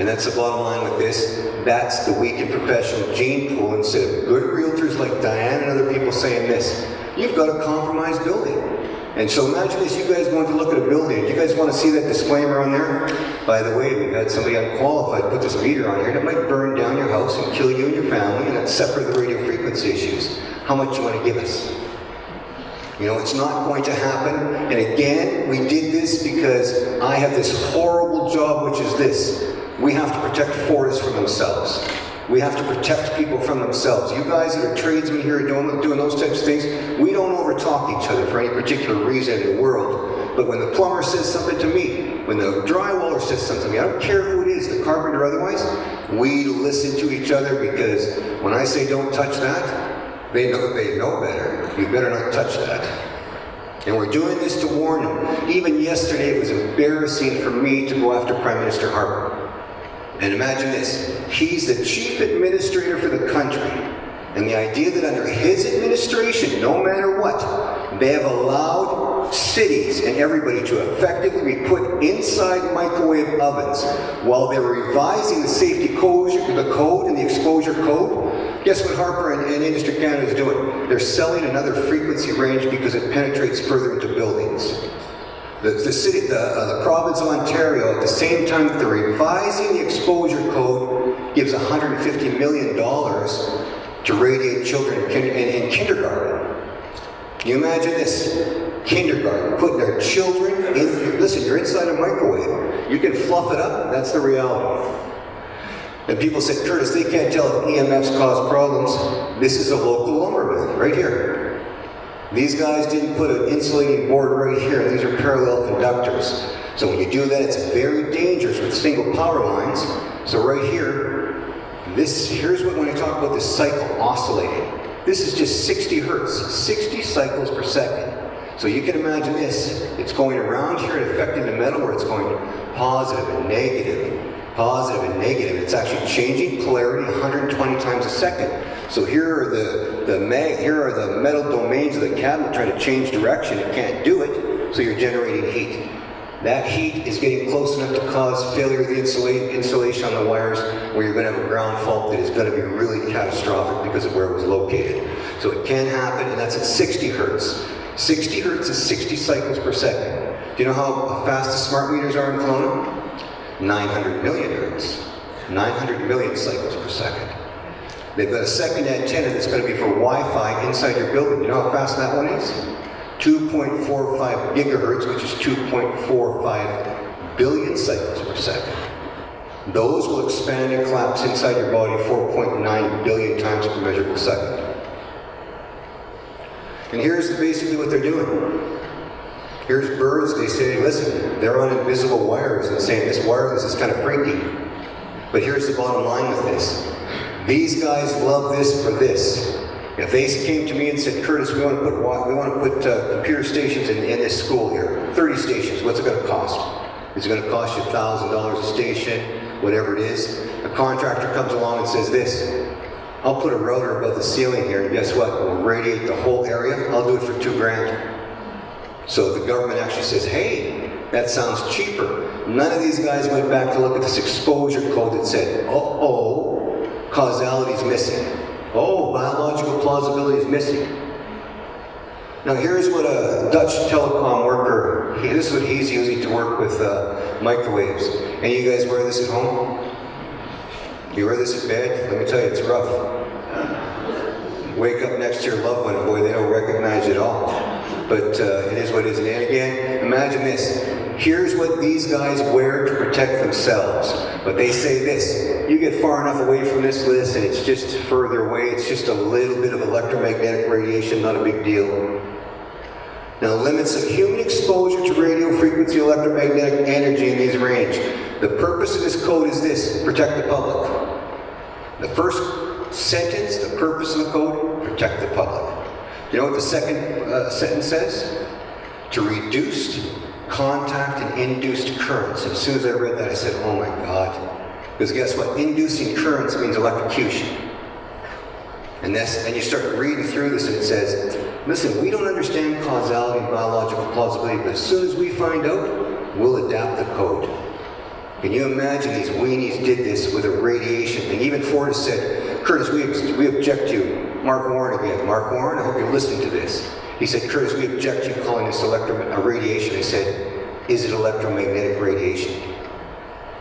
And that's the bottom line with this. That's the weak and professional gene pool instead of good realtors like Diane and other people saying this. You've got a compromised building. And so imagine this, you guys going to look at a building. You guys want to see that disclaimer on there? By the way, we've had somebody unqualified put this meter on here that might burn down your house and kill you and your family, and that's separate the radio frequency issues. How much you want to give us? You know, it's not going to happen. And again, we did this because I have this horrible job, which is this. We have to protect Fortis from themselves. We have to protect people from themselves. You guys that are tradesmen here doing those types of things, we don't overtalk each other for any particular reason in the world. But when the plumber says something to me, when the drywaller says something to me, I don't care who it is, the carpenter or otherwise, we listen to each other, because when I say don't touch that, they know better. You better not touch that. And we're doing this to warn them. Even yesterday it was embarrassing for me to go after Prime Minister Harper. And imagine this, he's the chief administrator for the country. And the idea that under his administration, no matter what, they have allowed cities and everybody to effectively be put inside microwave ovens while they're revising the safety code, the code and the exposure code. Guess what Harper and Industry Canada is doing? They're selling another frequency range because it penetrates further into buildings. The province of Ontario, at the same time that they're revising the exposure code, gives $150 million to radiate children in kindergarten. Can you imagine this? Kindergarten, putting their children in, listen, you're inside a microwave. You can fluff it up, that's the reality. And people said, Curtis, they can't tell if EMFs cause problems. This is a local lumber mill, right here. These guys didn't put an insulating board right here. These are parallel conductors. So when you do that, it's very dangerous with single power lines. So right here, here's what when I talk about this cycle oscillating. This is just 60 hertz, 60 cycles per second. So you can imagine this. It's going around here and affecting the metal where it's going positive and negative, positive and negative. It's actually changing polarity 120 times a second. So here are the metal domains of the cabinet trying to change direction. It can't do it, so you're generating heat. That heat is getting close enough to cause failure of the insulation on the wires, where you're going to have a ground fault that is going to be really catastrophic because of where it was located. So it can happen, and that's at 60 hertz. 60 hertz is 60 cycles per second. Do you know how fast the smart meters are in Kelowna? 900 million hertz. 900 million cycles per second. They've got a second antenna that's going to be for Wi-Fi inside your building. You know how fast that one is? 2.45 gigahertz, which is 2.45 billion cycles per second. Those will expand and collapse inside your body 4.9 billion times per measurable second. And here's basically what they're doing. Here's birds, they say, listen, they're on invisible wires and saying this wireless is kind of freaky. But here's the bottom line with this. These guys love this for this. If they came to me and said, Curtis, we want to put computer stations in this school here, 30 stations, what's it going to cost? Is it going to cost you $1,000 a station, whatever it is? A contractor comes along and says this, I'll put a router above the ceiling here, and guess what? We'll radiate the whole area. I'll do it for $2 grand. So the government actually says, hey, that sounds cheaper. None of these guys went back to look at this exposure code that said, causality is missing. Oh, biological plausibility is missing. Now here's what a Dutch telecom worker, this is what he's using to work with microwaves. And you guys wear this at home? You wear this in bed? Let me tell you, it's rough. Wake up next to your loved one, and boy, they don't recognize you at all. But it is what it is. And again, imagine this. Here's what these guys wear to protect themselves. But they say this, you get far enough away from this list and it's just further away, it's just a little bit of electromagnetic radiation, not a big deal. Now, limits of human exposure to radio frequency electromagnetic energy in these range. The purpose of this code is this, protect the public. The first sentence, the purpose of the code, protect the public. You know what the second sentence says? To reduce contact and induced currents. As soon as I read that, I said, oh my God. Because guess what? Inducing currents means electrocution. And you start reading through this and it says, listen, we don't understand causality and biological plausibility, but as soon as we find out, we'll adapt the code. Can you imagine these weenies did this with a radiation thing? Even Fortis said, Curtis, we object to Mark Warren again. Mark Warren, I hope you're listening to this. He said, Curtis, we object to calling this radiation. I said, is it electromagnetic radiation?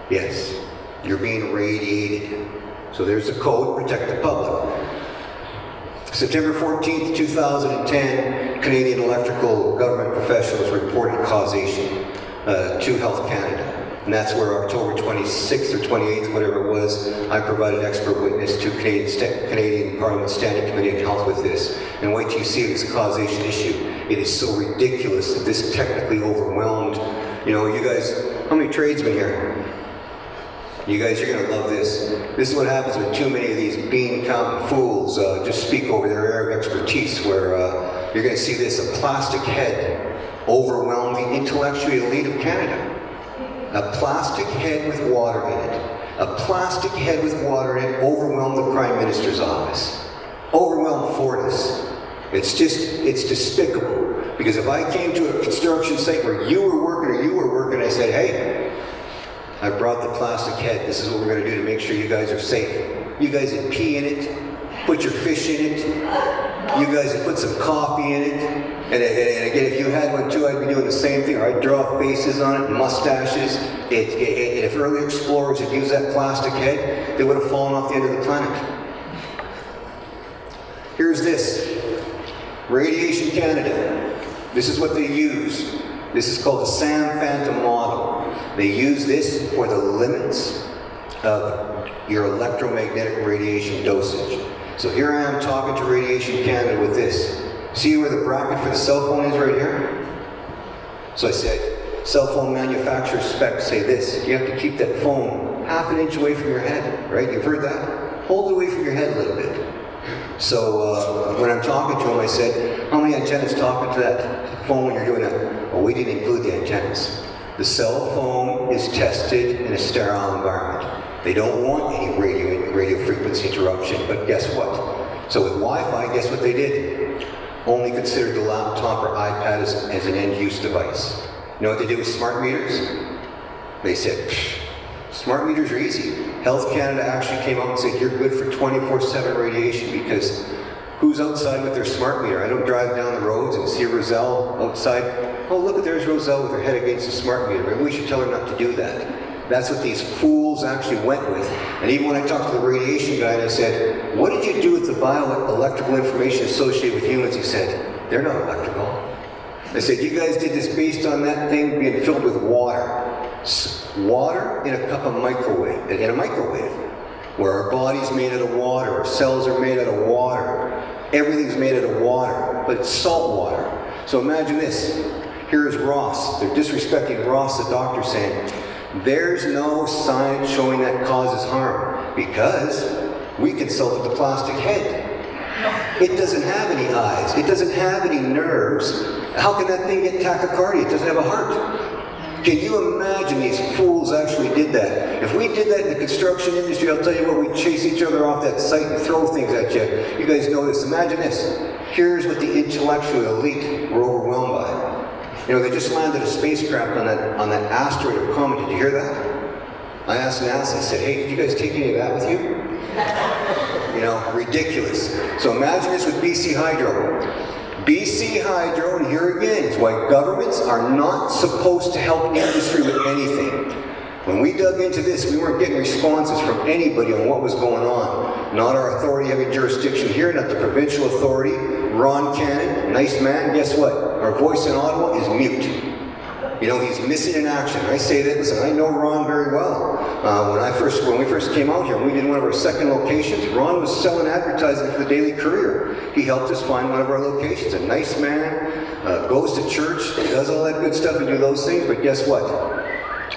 Yes. You're being radiated. So there's a code, protect the public. September 14th, 2010, Canadian electrical government professionals reported causation to Health Canada. And that's where October 26th or 28th, whatever it was, I provided expert witness to Canadian Parliament Standing Committee on Health with this. And wait till you see this causation issue. It is so ridiculous that this technically overwhelmed. You know, you guys, how many tradesmen here? You guys, you're going to love this. This is what happens when too many of these bean-counting fools just speak over their area of expertise, where you're going to see this, a plastic head overwhelm the intellectually elite of Canada. A plastic head with water in it. A plastic head with water in it overwhelmed the Prime Minister's office. Overwhelmed Fortis. It's despicable. Because if I came to a construction site where you were working or you were working, I said, hey, I brought the plastic head. This is what we're going to do to make sure you guys are safe. You guys would pee in it, put your fish in it. You guys would put some coffee in it. And again, if you had one too, I'd be doing the same thing. Or I'd draw faces on it, mustaches. If early explorers had used that plastic head, they would have fallen off the end of the planet. Here's this. Radiation Canada. This is what they use. This is called the Sam Phantom model. They use this for the limits of your electromagnetic radiation dosage. So here I am talking to Radiation Canada with this. See where the bracket for the cell phone is right here? So I said, cell phone manufacturer specs say this. You have to keep that phone half an inch away from your head, right? You've heard that? Hold it away from your head a little bit. So when I'm talking to him, I said, how many antennas talking to that phone when you're doing that? Well, we didn't include the antennas. The cell phone is tested in a sterile environment. They don't want any radio frequency interruption, but guess what? So with Wi-Fi, guess what they did? Only considered the laptop or iPad as an end-use device. You know what they did with smart meters? They said, smart meters are easy. Health Canada actually came out and said, you're good for 24/7 radiation, because who's outside with their smart meter? I don't drive down the roads and see Roselle outside. Oh, look, there's Roselle with her head against the smart meter. Maybe we should tell her not to do that. That's what these fools actually went with. And even when I talked to the radiation guy and I said, what did you do with the bioelectrical information associated with humans? He said, they're not electrical. I said, you guys did this based on that thing being filled with water. Water in a cup of microwave, in a microwave, where our body's made out of water, our cells are made out of water, everything's made out of water, but it's salt water. So imagine this. Here's Ross. They're disrespecting Ross, the doctor, saying, there's no science showing that causes harm, because we consulted the plastic head. It doesn't have any eyes. It doesn't have any nerves. How can that thing get tachycardia? It doesn't have a heart. Can you imagine these fools actually did that? If we did that in the construction industry, I'll tell you what, we'd chase each other off that site and throw things at you. You guys know this. Imagine this. Here's what the intellectual elite were overwhelmed by. You know, they just landed a spacecraft on that asteroid of comet. Did you hear that? I asked NASA, I said, hey, did you guys take any of that with you? You know, ridiculous. So imagine this with BC Hydro. BC Hydro, and here again, is why governments are not supposed to help industry with anything. When we dug into this, we weren't getting responses from anybody on what was going on. Not our authority having jurisdiction here, not the provincial authority. Ron Cannon, nice man, guess what? Our voice in Ottawa is mute. You know, he's missing in action. I say that, listen, I know Ron very well. When we first came out here, we did one of our second locations, Ron was selling advertising for the Daily Courier. He helped us find one of our locations. A nice man, goes to church, does all that good stuff and do those things, but guess what?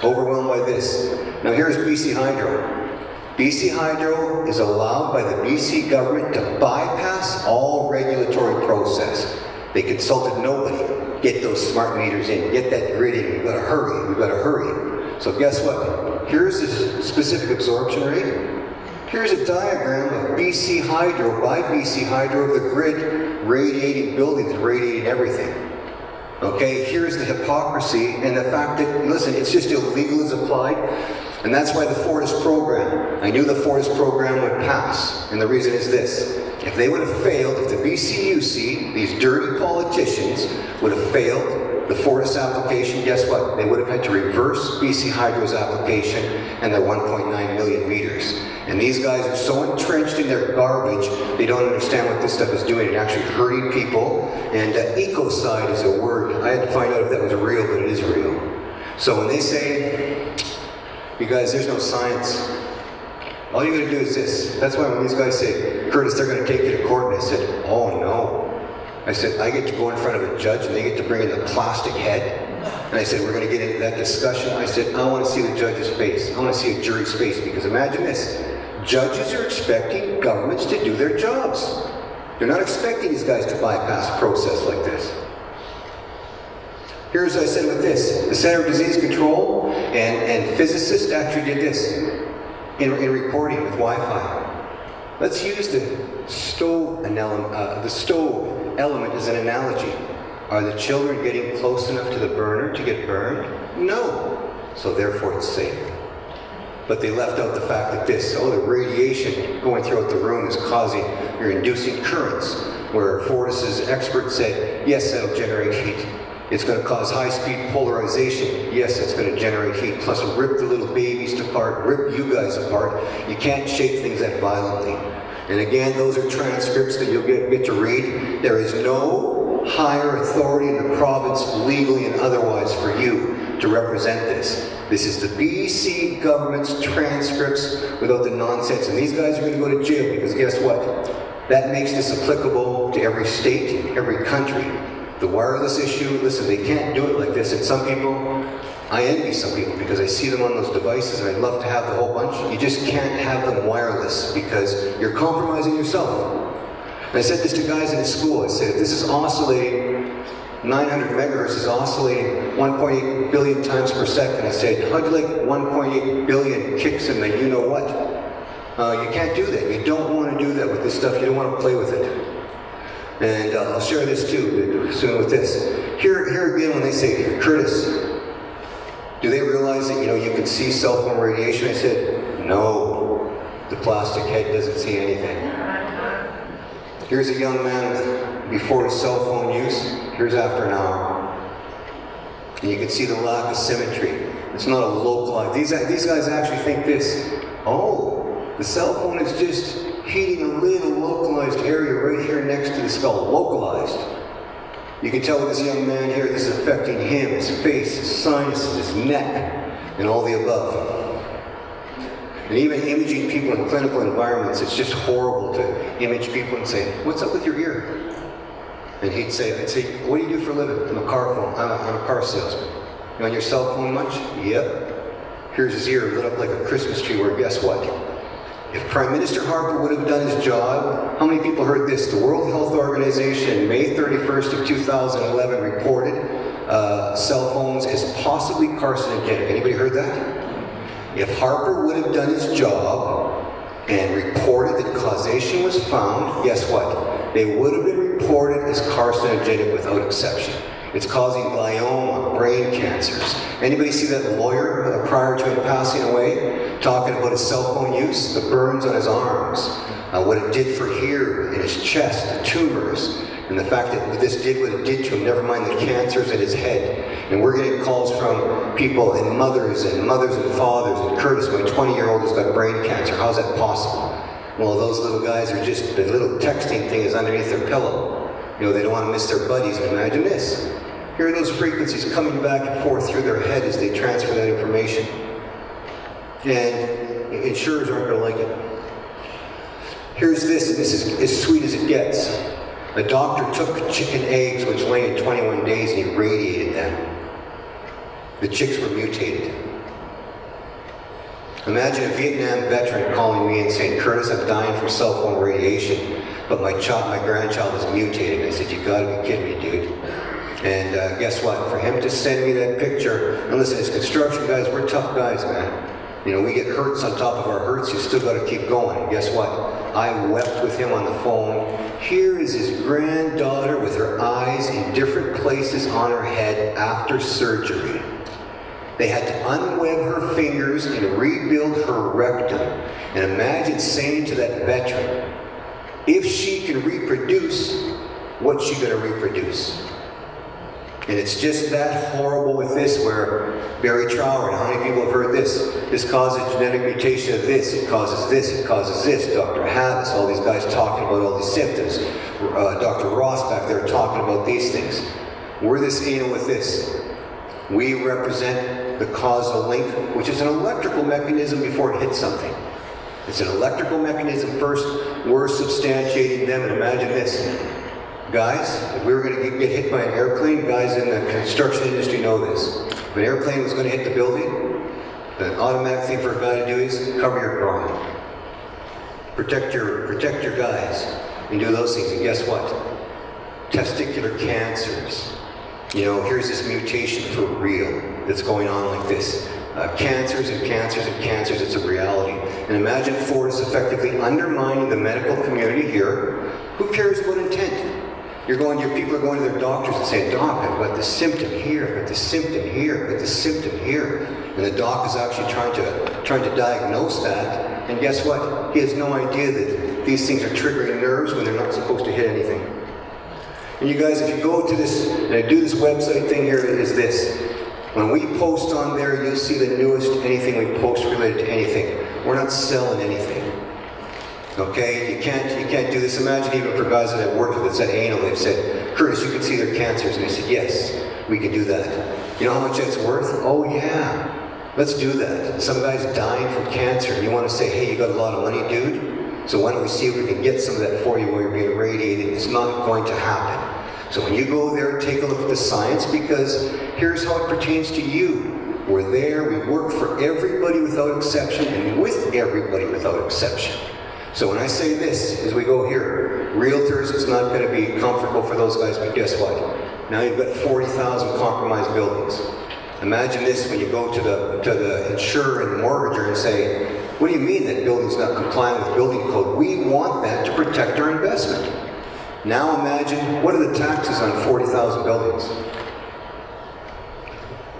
Overwhelmed by this. Now here's BC Hydro. BC Hydro is allowed by the BC government to bypass all regulatory process. They consulted nobody. Get those smart meters in, get that grid in, we've got to hurry, we've got to hurry. So guess what? Here's the specific absorption rate. Here's a diagram of BC Hydro, by BC Hydro, of the grid radiating buildings, radiating everything. Okay, here's the hypocrisy and the fact that, listen, it's just illegal as applied. And that's why the Fortis program, I knew the Fortis program would pass. And the reason is this. If they would have failed, if the BCUC, these dirty politicians, would have failed the Fortis application, guess what? They would have had to reverse BC Hydro's application and their 1.9 million meters. And these guys are so entrenched in their garbage, they don't understand what this stuff is doing and actually hurting people. And ecocide is a word. I had to find out if that was real, but it is real. So when they say, you guys, there's no science, all you gotta do is this. That's why when these guys say, Curtis, they're gonna take you to court, and I said, oh no. I said, I get to go in front of a judge and they get to bring in the plastic head. And I said, we're gonna get into that discussion. I said, I wanna see the judge's face. I wanna see a jury's face, because imagine this. Judges are expecting governments to do their jobs. They're not expecting these guys to bypass a process like this. Here's what I said with this. The Center for Disease Control and physicists actually did this in reporting with Wi-Fi. Let's use the stove element as an analogy. Are the children getting close enough to the burner to get burned? No. So therefore it's safe. But they left out the fact that the radiation going throughout the room is you're inducing currents, where Fortis's experts said, yes, that'll generate heat. It's going to cause high-speed polarization. Yes, it's going to generate heat. Plus rip the little babies apart, rip you guys apart. You can't shake things that violently. And again, those are transcripts that you'll get to read. There is no higher authority in the province, legally and otherwise, for you to represent this. This is the BC government's transcripts without the nonsense. And these guys are going to go to jail, because guess what? That makes this applicable to every state, every country. The wireless issue, listen, they can't do it like this. And some people, I envy some people, because I see them on those devices and I'd love to have the whole bunch. You just can't have them wireless, because you're compromising yourself. And I said this to guys in school. I said, this is oscillating, 900 megahertz is oscillating 1.8 billion times per second. I said, how'd you like 1.8 billion kicks in the you-know-what? You can't do that. You don't want to do that with this stuff. You don't want to play with it. And I'll share this too, soon with this. Here again, when they say, Curtis, do they realize that you can see cell phone radiation? I said, no, the plastic head doesn't see anything. Here's a young man before his cell phone use. Here's after an hour. And you can see the lack of symmetry. It's not a localized. These guys actually think this. Oh, the cell phone is just heating a little localized area right here next to the skull. Localized. You can tell with this young man here, this is affecting him, his face, his sinuses, his neck, and all the above. And even imaging people in clinical environments, it's just horrible to image people and say, what's up with your ear? And I'd say, what do you do for a living? I'm a car salesman. You on your cell phone much? Yep. Here's his ear lit up like a Christmas tree, where guess what? If Prime Minister Harper would have done his job, how many people heard this? The World Health Organization, May 31st of 2011, reported cell phones as possibly carcinogenic. Anybody heard that? If Harper would have done his job and reported that causation was found, guess what? They would have been reported as carcinogenic without exception. It's causing glioma, brain cancers. Anybody see that lawyer prior to him passing away talking about his cell phone use, the burns on his arms, what it did for here in his chest, the tumors, and the fact that this did what it did to him, never mind the cancers in his head. And we're getting calls from people and mothers and fathers, and Curtis, my 20-year-old, has got brain cancer. How's that possible? Well, those little guys are just, the little texting thing is underneath their pillow. They don't want to miss their buddies. And imagine this. Here are those frequencies coming back and forth through their head as they transfer that information. And insurers aren't going to like it. Here's this, and this is as sweet as it gets. A doctor took chicken eggs which lay in 21 days and he radiated them. The chicks were mutated. Imagine a Vietnam veteran calling me and saying, Curtis, I'm dying from cell phone radiation, but my grandchild is mutated. I said, you gotta be kidding me, dude. And guess what? For him to send me that picture, and listen, as construction guys, we're tough guys, man. We get hurts on top of our hurts, you still gotta keep going. And guess what? I wept with him on the phone. Here is his granddaughter with her eyes in different places on her head after surgery. They had to unweb her fingers and rebuild her rectum. And imagine saying to that veteran, if she can reproduce, what's she going to reproduce? And it's just that horrible with this, where Barry Trower, and how many people have heard this? This causes genetic mutation of this, it causes this, it causes this. Dr. Havis, all these guys talking about all these symptoms. Dr. Ross back there talking about these things. We're this anal with this. We represent the causal link, which is an electrical mechanism before it hits something. It's an electrical mechanism first. We're substantiating them, and imagine this. Guys, if we were going to get hit by an airplane, guys in the construction industry know this. If an airplane was going to hit the building, the automatic thing for a guy to do is cover your groin. Protect your guys, and do those things. And guess what? Testicular cancers. You know, here's this mutation for real that's going on like this. Cancers and cancers and cancers, it's a reality. And imagine Fortis effectively undermining the medical community here. Who cares about intent? People are going to their doctors and saying, Doc, I've got this symptom here, I've got this symptom here, I've got this symptom here. And the doc is actually trying to diagnose that. And guess what? He has no idea that these things are triggering nerves when they're not supposed to hit anything. And you guys, if you go to this, and I do this website thing here, it is this. When we post on there, you'll see the newest anything we post related to anything. We're not selling anything. Okay, you can't do this. Imagine even for guys that I've worked with that said anal, they've said, Curtis, you can see their cancers. And they said, yes, we can do that. You know how much that's worth? Oh yeah, let's do that. Some guy's dying from cancer, and you want to say, hey, you got a lot of money, dude? So why don't we see if we can get some of that for you while you're being irradiated? It's not going to happen. So when you go there, take a look at the science, because here's how it pertains to you. We're there, we work for everybody without exception, and with everybody without exception. So when I say this, as we go here, realtors, it's not going to be comfortable for those guys, but guess what? Now you've got 40,000 compromised buildings. Imagine this when you go to the insurer and the mortgager and say, what do you mean that building's not complying with building code? We want that to protect our investment. Now imagine, what are the taxes on 40,000 buildings?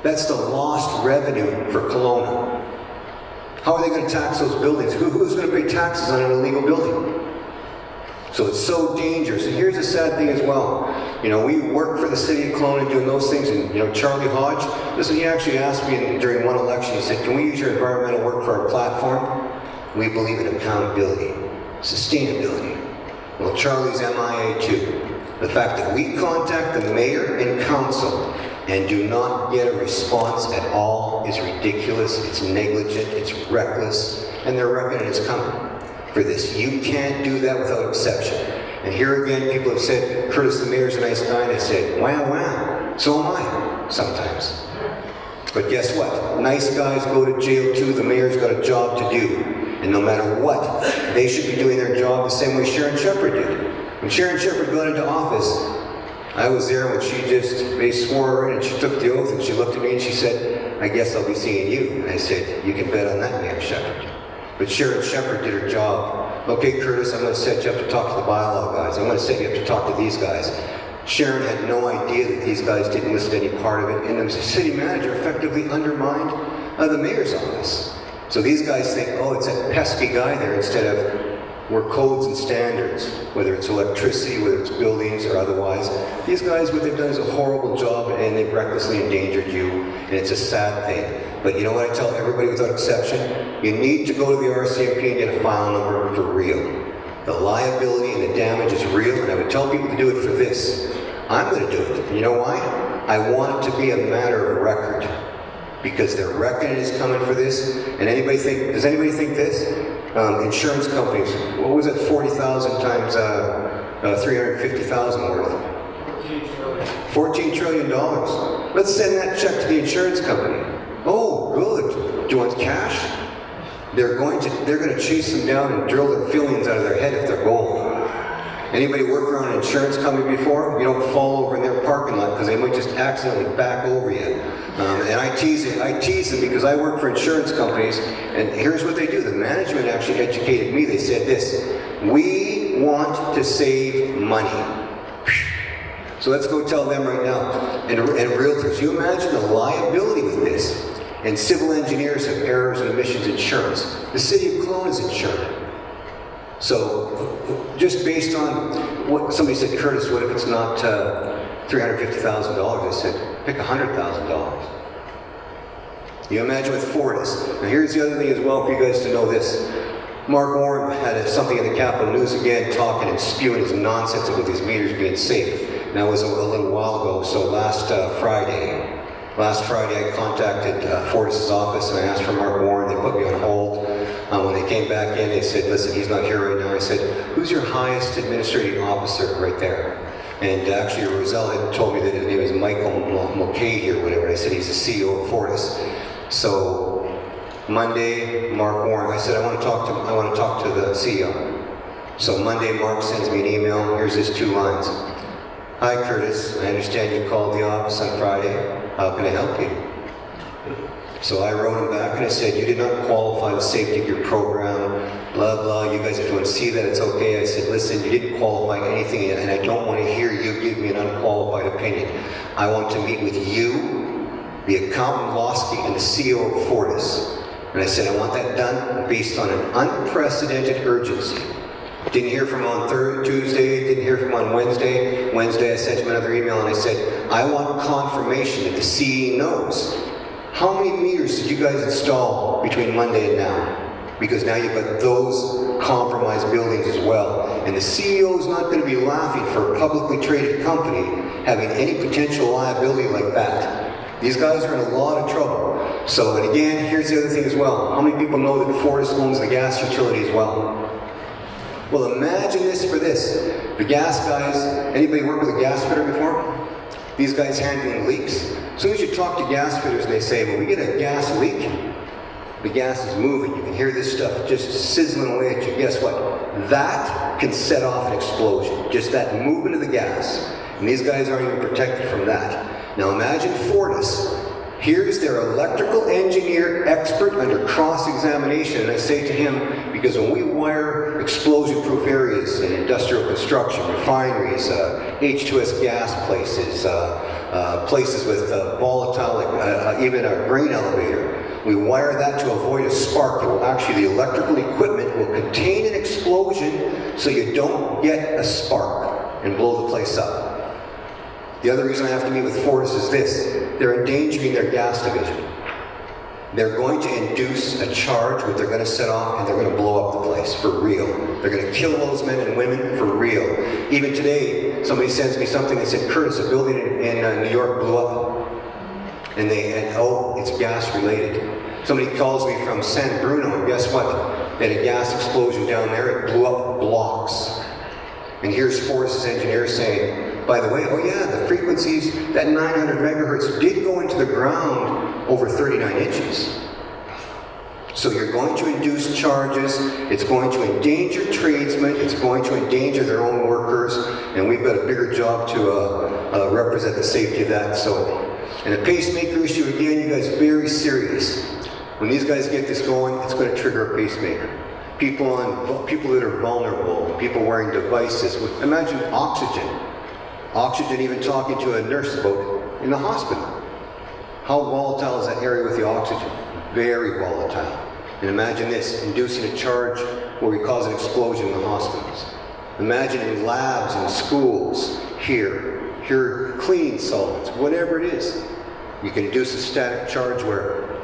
That's the lost revenue for Kelowna. How are they going to tax those buildings? Who's going to pay taxes on an illegal building? So it's so dangerous. And here's the sad thing as well. You know, we work for the city of Kelowna doing those things, and you know, Charlie Hodge, listen, he actually asked me during one election, he said, can we use your environmental work for our platform? We believe in accountability, sustainability. Well, Charlie's MIA too. The fact that we contact the mayor and council and do not get a response at all is ridiculous, it's negligent, it's reckless, and they're reckoning it's coming for this. You can't do that without exception. And here again, people have said, Curtis, the mayor's a nice guy, and I said, wow, wow, so am I, sometimes. But guess what? Nice guys go to jail too, the mayor's got a job to do. And no matter what, they should be doing their job the same way Sharon Shepherd did. When Sharon Shepherd got into office, I was there when they swore her in and she took the oath, and she looked at me and she said, I guess I'll be seeing you. And I said, you can bet on that, Mayor Shepherd. But Sharon Shepherd did her job. Okay, Curtis, I'm going to set you up to talk to the bylaw guys. I'm going to set you up to talk to these guys. Sharon had no idea that these guys didn't list any part of it, and the city manager effectively undermined the mayor's office. So these guys think, oh, it's that pesky guy there, instead of we're codes and standards, whether it's electricity, whether it's buildings or otherwise. These guys, what they've done is a horrible job, and they've recklessly endangered you, and it's a sad thing. But you know what I tell everybody without exception? You need to go to the RCMP and get a file number for real. The liability and the damage is real, and I would tell people to do it for this. I'm going to do it. And you know why? I want it to be a matter of record, because their reckoning is coming for this. And does anybody think this? Insurance companies, what was it, 40,000 times 350,000 worth? 14 trillion dollars. Let's send that check to the insurance company. Oh, good. Do you want cash? They're going to chase them down and drill their feelings out of their head if they're gold. Anybody work around an insurance company before? You don't fall over in their parking lot because they might just accidentally back over you. And I tease them because I work for insurance companies, and here's what they do. The management actually educated me. They said this: we want to save money. So let's go tell them right now. And realtors, you imagine the liability with this. And civil engineers have errors and omissions insurance. The city of Kelowna is insured. So just based on what somebody said, Curtis, what if it's not $350,000? I said, pick $100,000. You imagine with Fortis. Now here's the other thing as well for you guys to know this. Mark Warren had something in the Capital News again, talking and spewing his nonsense about these meters being safe. And that was a little while ago, so last Friday I contacted Fortis' office and I asked for Mark Warren. They put me on hold. When they came back in, they said, listen, he's not here right now. I said, who's your highest administrative officer right there? And actually Roselle had told me that his name is Michael Mulcahy or whatever. I said, he's the CEO of Fortis. So Monday, Mark Warren, I said, I want to talk to the CEO. So Monday, Mark sends me an email. Here's his 2 lines. Hi, Curtis. I understand you called the office on Friday. How can I help you? So I wrote him back and I said, you did not qualify the safety of your program, blah, blah. You guys, if you want to see that, it's okay. I said, listen, you didn't qualify anything and I don't want to hear you give me an unqualified opinion. I want to meet with you, the accountant Losky, and the CEO of Fortis. And I said, I want that done based on an unprecedented urgency. Didn't hear from him on Tuesday, didn't hear from him on Wednesday. Wednesday I sent him another email and I said, I want confirmation that the CE knows. How many meters did you guys install between Monday and now? Because now you've got those compromised buildings as well. And the CEO is not going to be laughing for a publicly traded company having any potential liability like that. These guys are in a lot of trouble. So, and again, here's the other thing as well. How many people know that Fortis owns the gas utility as well? Well, imagine this for this. The gas guys, anybody work with a gas fitter before? These guys handling leaks. As soon as you talk to gas fitters and they say, well, we get a gas leak, the gas is moving. You can hear this stuff just sizzling away at you. Guess what? That can set off an explosion. Just that movement of the gas. And these guys aren't even protected from that. Now imagine Fortis. Here's their electrical engineer expert under cross-examination, and I say to him, because when we wire explosion-proof areas in industrial construction, refineries, H2S gas places, places with volatile, even a grain elevator, we wire that to avoid a spark. It will actually, the electrical equipment will contain an explosion so you don't get a spark and blow the place up. The other reason I have to meet with Fortis is this. They're endangering their gas division. They're going to induce a charge that they're going to set off and they're going to blow up the place for real. They're going to kill those men and women for real. Even today, somebody sends me something that said, Curtis, a building in New York blew up. And oh, it's gas related. Somebody calls me from San Bruno, and guess what? They had a gas explosion down there, it blew up blocks. And here's Fortis' engineer saying, by the way, oh yeah, the frequencies, that 900 megahertz did go into the ground over 39 inches. So you're going to induce charges, it's going to endanger tradesmen, it's going to endanger their own workers, and we've got a bigger job to represent the safety of that. So, and the pacemaker issue, again, you guys, very serious. When these guys get this going, it's going to trigger a pacemaker. People that are vulnerable, people wearing devices. Imagine oxygen. Oxygen, even talking to a nurse about in the hospital. How volatile is that area with the oxygen? Very volatile. And imagine this, inducing a charge where we cause an explosion in the hospitals. Imagine in labs, in schools, here cleaning solvents, whatever it is. You can induce a static charge where,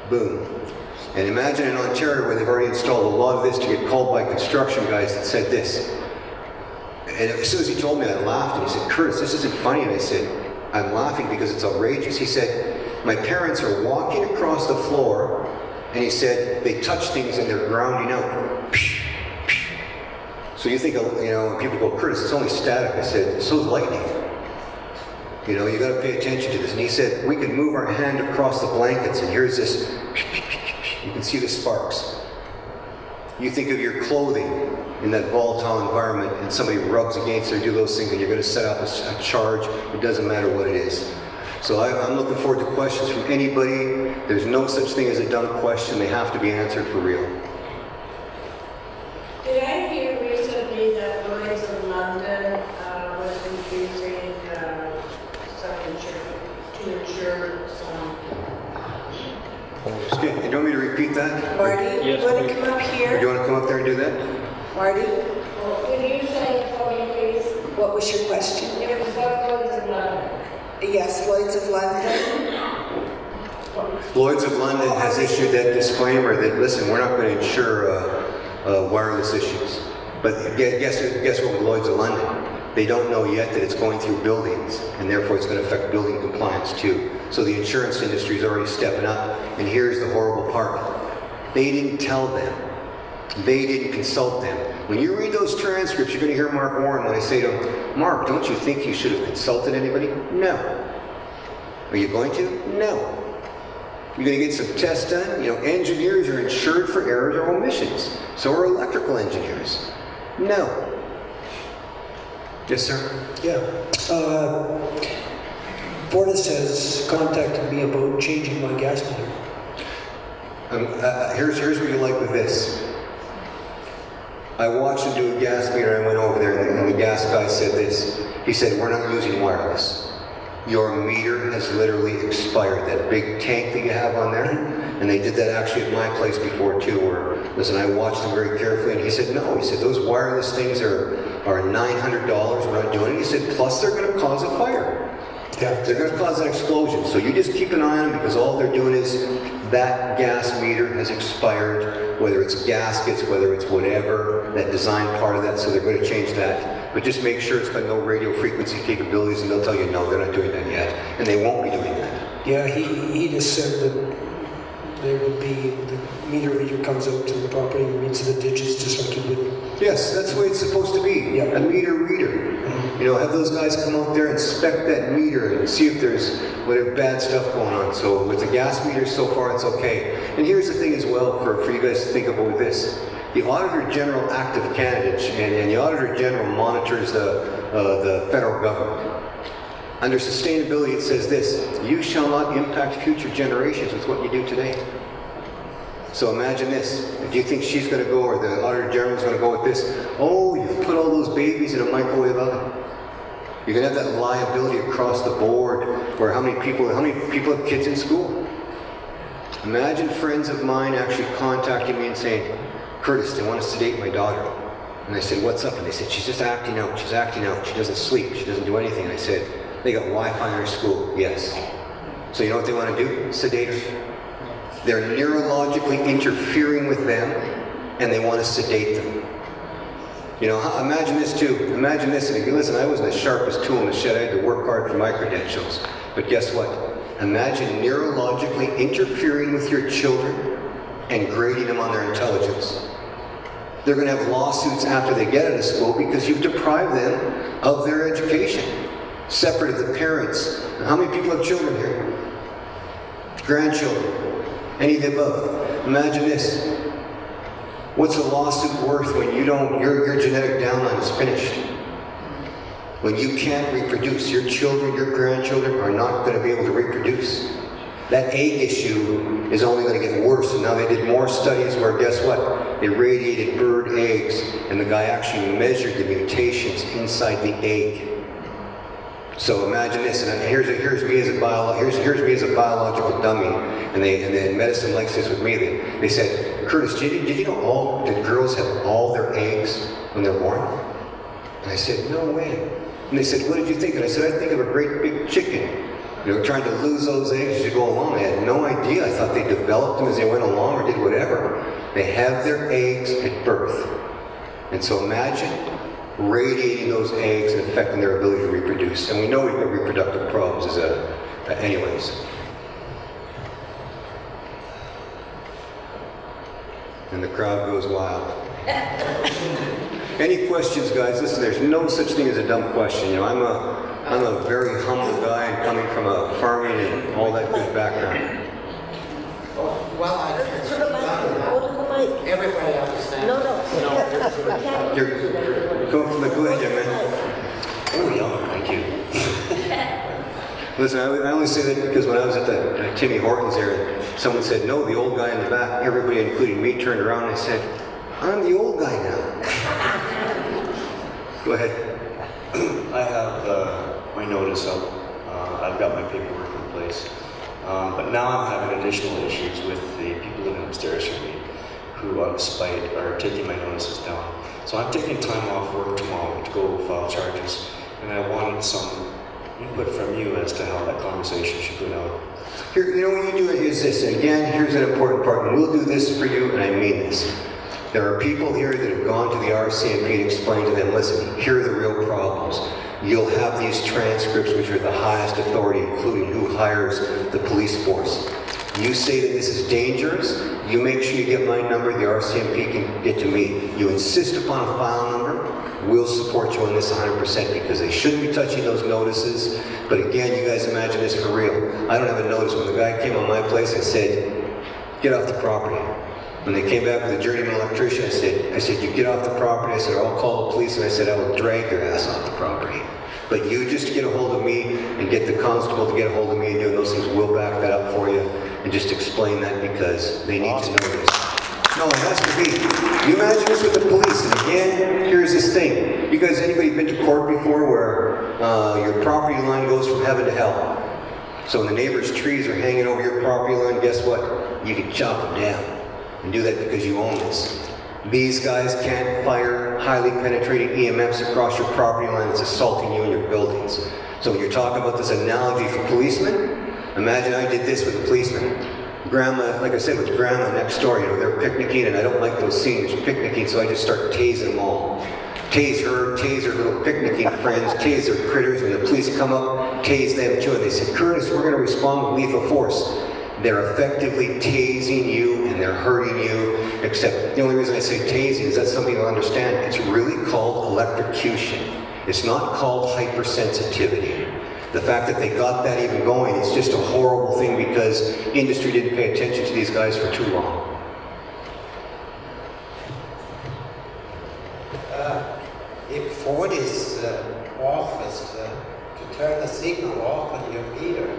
boom. And imagine in Ontario where they've already installed a lot of this to get called by construction guys that said this. And as soon as he told me, I laughed, and he said, Curtis, this isn't funny. And I said, I'm laughing because it's outrageous. He said, my parents are walking across the floor, and he said, they touch things and they're grounding out. So you think, when people go, Curtis, it's only static. I said, so's lightning. You got to pay attention to this. And he said, we can move our hand across the blankets, and here's this, you can see the sparks. You think of your clothing in that volatile environment and somebody rubs against it or do those things and you're going to set off a charge. It doesn't matter what it is. So I'm looking forward to questions from anybody. There's no such thing as a dumb question. They have to be answered for real. Did I hear recently that Lloyd's in London was refusing some to insure some opposed. Okay, you want me to repeat that? Marty, Yes, you want to please. come up Do here? you want to come up there and do that? Marty, Can you say it for me, please? what was your question? It was about Lloyd's of London. Yes, Lloyd's of London. Lloyd's of London has issued that disclaimer that, listen, we're not going to insure wireless issues. But guess what with Lloyd's of London? They don't know yet that it's going through buildings, and therefore it's going to affect building compliance too. So the insurance industry is already stepping up, and here's the horrible part. They didn't tell them. They didn't consult them. When you read those transcripts, you're going to hear Mark Warren when I say to him, Mark, don't you think you should have consulted anybody? No. Are you going to? No. You're going to get some tests done? You know, engineers are insured for errors or omissions. So are electrical engineers. No. Yes, sir? Yeah. Fortis has contacted me about changing my gas meter. Here's what you like with this. I watched him do a gas meter. I went over there, and the gas guy said this. He said, we're not using wireless. Your meter has literally expired. That big tank that you have on there. And they did that actually at my place before too, where, listen, I watched them very carefully, and he said, no. He said, those wireless things are $900. We're not doing it. He said, plus they're going to cause a fire. Yeah. They're going to cause an explosion. So you just keep an eye on them, because all they're doing is that gas meter has expired, whether it's gaskets, whether it's whatever, that design part of that, so they're going to change that. But just make sure it's got no radio frequency capabilities, and they'll tell you, no, they're not doing that yet. And they won't be doing that. Yeah, he just said that there would be, the meter reader comes out to the property and reads the digits just like you would. Yes, that's the way it's supposed to be. Yeah. A meter reader. You know, have those guys come out there and inspect that meter and see if there's whatever bad stuff going on. So with the gas meters so far, it's okay. And here's the thing as well for you guys to think about this. The Auditor General Active Candidate, and the Auditor General monitors the federal government. Under sustainability, it says this: you shall not impact future generations with what you do today. So imagine this. Do you think she's going to go, or the Auditor General is going to go with this? Oh, you've put all those babies in a microwave oven. You're going to have that liability across the board, where how many people have kids in school? Imagine friends of mine actually contacting me and saying, Curtis, they want to sedate my daughter. And I said, what's up? And they said, she's just acting out. She's acting out. She doesn't sleep. She doesn't do anything. And I said, they got Wi-Fi in their school. Yes. So you know what they want to do? Sedate her. They're neurologically interfering with them, and they want to sedate them. You know, imagine this too. Imagine this, and if you listen, I wasn't the sharpest tool in the shed. I had to work hard for my credentials. But guess what? Imagine neurologically interfering with your children and grading them on their intelligence. They're going to have lawsuits after they get out of school because you've deprived them of their education. Separate of the parents. How many people have children here? Grandchildren. Any of the above. Imagine this. What's a lawsuit worth when you don't, your genetic downline is finished? When you can't reproduce, your children, your grandchildren are not going to be able to reproduce. That egg issue is only going to get worse. And now they did more studies where, guess what? They radiated bird eggs, and the guy actually measured the mutations inside the egg. So imagine this, and here's me as a biological dummy, and medicine likes this with me. They said, Curtis, did you know that girls have all their eggs when they're born? And I said, no way. And they said, what did you think? And I said, I think of a great big chicken. You know, trying to lose those eggs as you go along. I had no idea. I thought they developed them as they went along or did whatever. They have their eggs at birth. And so imagine radiating those eggs and affecting their ability to reproduce. And we know we've got reproductive problems anyways. And the crowd goes wild. Any questions, guys? Listen, there's no such thing as a dumb question. You know, I'm a very humble guy, and coming from a farming and all that good background. Well, everybody understands. No. Go ahead, young man. Oh, yeah, thank you. Listen, I only say that because when I was at Timmy Hortons there, someone said, no, the old guy in the back, everybody, including me, turned around and I said, I'm the old guy now. Go ahead. I have my notice out. I've got my paperwork in place. But now I'm having additional issues with the people living upstairs from me who, out of spite, are taking my notices down. So I'm taking time off work tomorrow to go file charges, and I wanted some input from you as to how that conversation should go down. Here, you know, what you do is this, and again, here's an important part, and we'll do this for you, and I mean this. There are people here that have gone to the RCMP and explained to them, listen, here are the real problems. You'll have these transcripts, which are the highest authority, including who hires the police force. You say that this is dangerous, you make sure you get my number, the RCMP can get to me. You insist upon a file number, we'll support you on this 100% because they shouldn't be touching those notices. But again, you guys imagine this for real. I don't have a notice. When the guy came on my place, I said, get off the property. When they came back with a journeyman electrician, I said, you get off the property. I said, I'll call the police, and I said, I will drag your ass off the property. But you just get a hold of me and get the constable to get a hold of me and doing those things, we'll back that up for you and just explain that because they need to know this. No, it has to be. You imagine this with the police, and again, here's this thing. You guys, anybody been to court before where your property line goes from heaven to hell? So when the neighbor's trees are hanging over your property line, guess what? You can chop them down. And do that because you own this. These guys can't fire highly penetrating EMFs across your property line that's assaulting you in your buildings. So when you're talking about this analogy for policemen, imagine I did this with a policeman. Grandma, like I said, with grandma next door, you know, they're picnicking, and I don't like those seniors picnicking, so I just start tasing them all. Tase her little picnicking friends, tase their critters, and the police come up, tase them too, and they said, Curtis, we're going to respond with lethal force. They're effectively tasing you and they're hurting you, except the only reason I say tasing is that's something you'll understand. It's really called electrocution. It's not called hypersensitivity. The fact that they got that even going is just a horrible thing because industry didn't pay attention to these guys for too long. If Fortis offers to turn the signal off on your meter,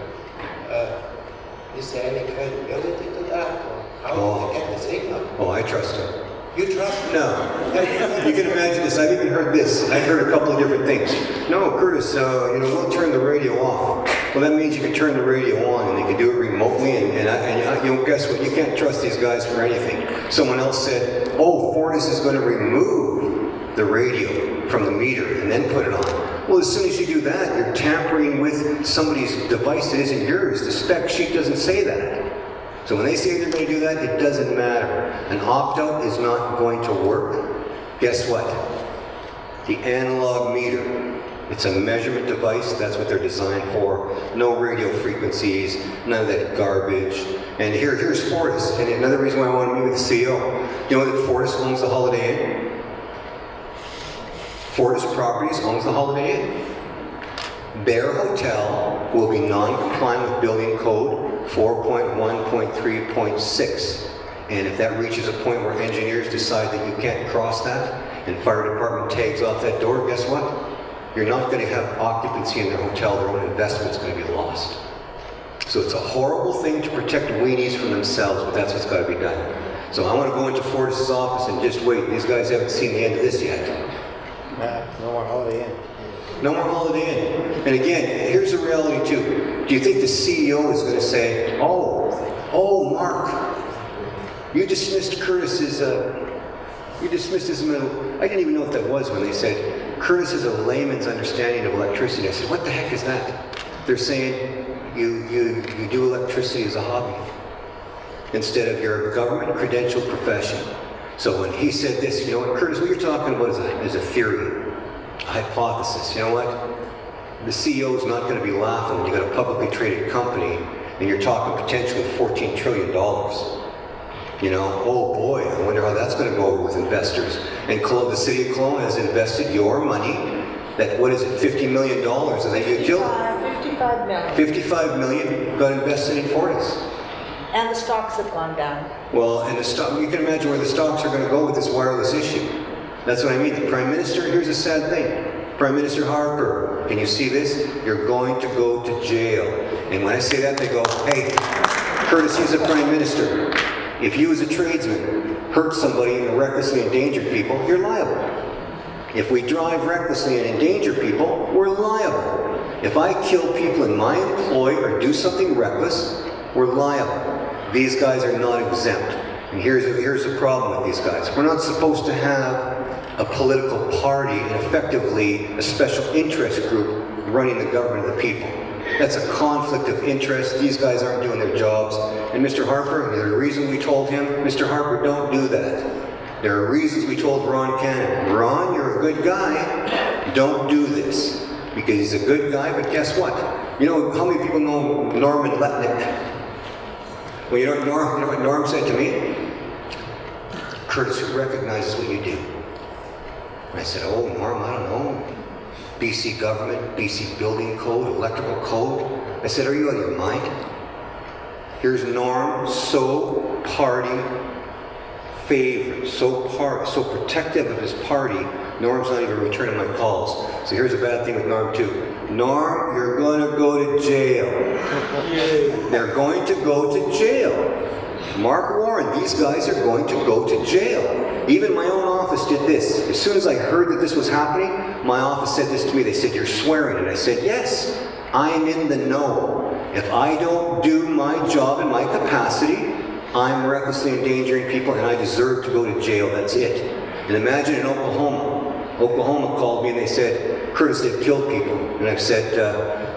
is there any credibility to that? Or how do they get the signal? Oh, I trust him. You trust him? No. You can imagine this. I've even heard this. I've heard a couple of different things. No, Curtis, you know, we'll turn the radio off. Well, that means you can turn the radio on and they can do it remotely. And you know, guess what? You can't trust these guys for anything. Someone else said, oh, Fortis is going to remove the radio from the meter and then put it on. Well, as soon as you do that, you're tampering with somebody's device that isn't yours. The spec sheet doesn't say that. So when they say they're going to do that, it doesn't matter. An opt-out is not going to work. Guess what? The analog meter. It's a measurement device. That's what they're designed for. No radio frequencies, none of that garbage. And here's Fortis. And another reason why I want to meet with the CEO. You know that Fortis owns the Holiday Inn? Fortis Properties owns the Holiday Inn. Their hotel will be non-compliant with building code 4.1.3.6. And if that reaches a point where engineers decide that you can't cross that and fire department tags off that door, guess what? You're not going to have occupancy in their hotel. Their own investment's going to be lost. So it's a horrible thing to protect weenies from themselves, but that's what's got to be done. So I want to go into Fortis's office and just wait. These guys haven't seen the end of this yet. No more Holiday Inn. No more Holiday Inn. And again, here's the reality too. Do you think the CEO is going to say, oh, Mark, you dismissed Curtis's, you dismissed his middle. I didn't even know what that was when they said, Curtis is a layman's understanding of electricity. I said, what the heck is that? They're saying, you do electricity as a hobby instead of your government credentialed profession. So when he said this, you know what, Curtis, what you're talking about is a theory, a hypothesis. You know what? The CEO is not going to be laughing when you got a publicly traded company and you're talking potentially $14 trillion. You know, oh boy, I wonder how that's going to go over with investors. And the city of Kelowna has invested your money, that, what is it, $50 million, and they get killed. 55 million. 55 million got invested in Fortis. And the stocks have gone down. Well, and the stock, you can imagine where the stocks are going to go with this wireless issue. That's what I mean. The Prime Minister, here's a sad thing. Prime Minister Harper, can you see this? You're going to go to jail. And when I say that, they go, hey, Curtis, he's a Prime Minister. If you as a tradesman hurt somebody and recklessly endanger people, you're liable. If we drive recklessly and endanger people, we're liable. If I kill people in my employ or do something reckless, we're liable. These guys are not exempt. And here's the problem with these guys. We're not supposed to have a political party and effectively a special interest group running the government of the people. That's a conflict of interest. These guys aren't doing their jobs. And Mr. Harper, there's a reason we told him, Mr. Harper, don't do that. There are reasons we told Ron Cannon, Ron, you're a good guy, don't do this. Because he's a good guy, but guess what? You know how many people know Norman Letnick? Well, you know what Norm said to me? Curtis, who recognizes what you do? And I said, oh, Norm, I don't know. BC government, BC building code, electrical code. I said, are you out of your mind? Here's Norm, so party favored, so protective of his party. Norm's not even returning my calls. So here's a bad thing with Norm too. Norm, you're going to go to jail. They're going to go to jail. Mark Warren, these guys are going to go to jail. Even my own office did this. As soon as I heard that this was happening, my office said this to me. They said, you're swearing. And I said, yes, I'm in the know. If I don't do my job in my capacity, I'm recklessly endangering people and I deserve to go to jail. That's it. And imagine in Oklahoma. Oklahoma called me and they said, Curtis, they've killed people. And I've said,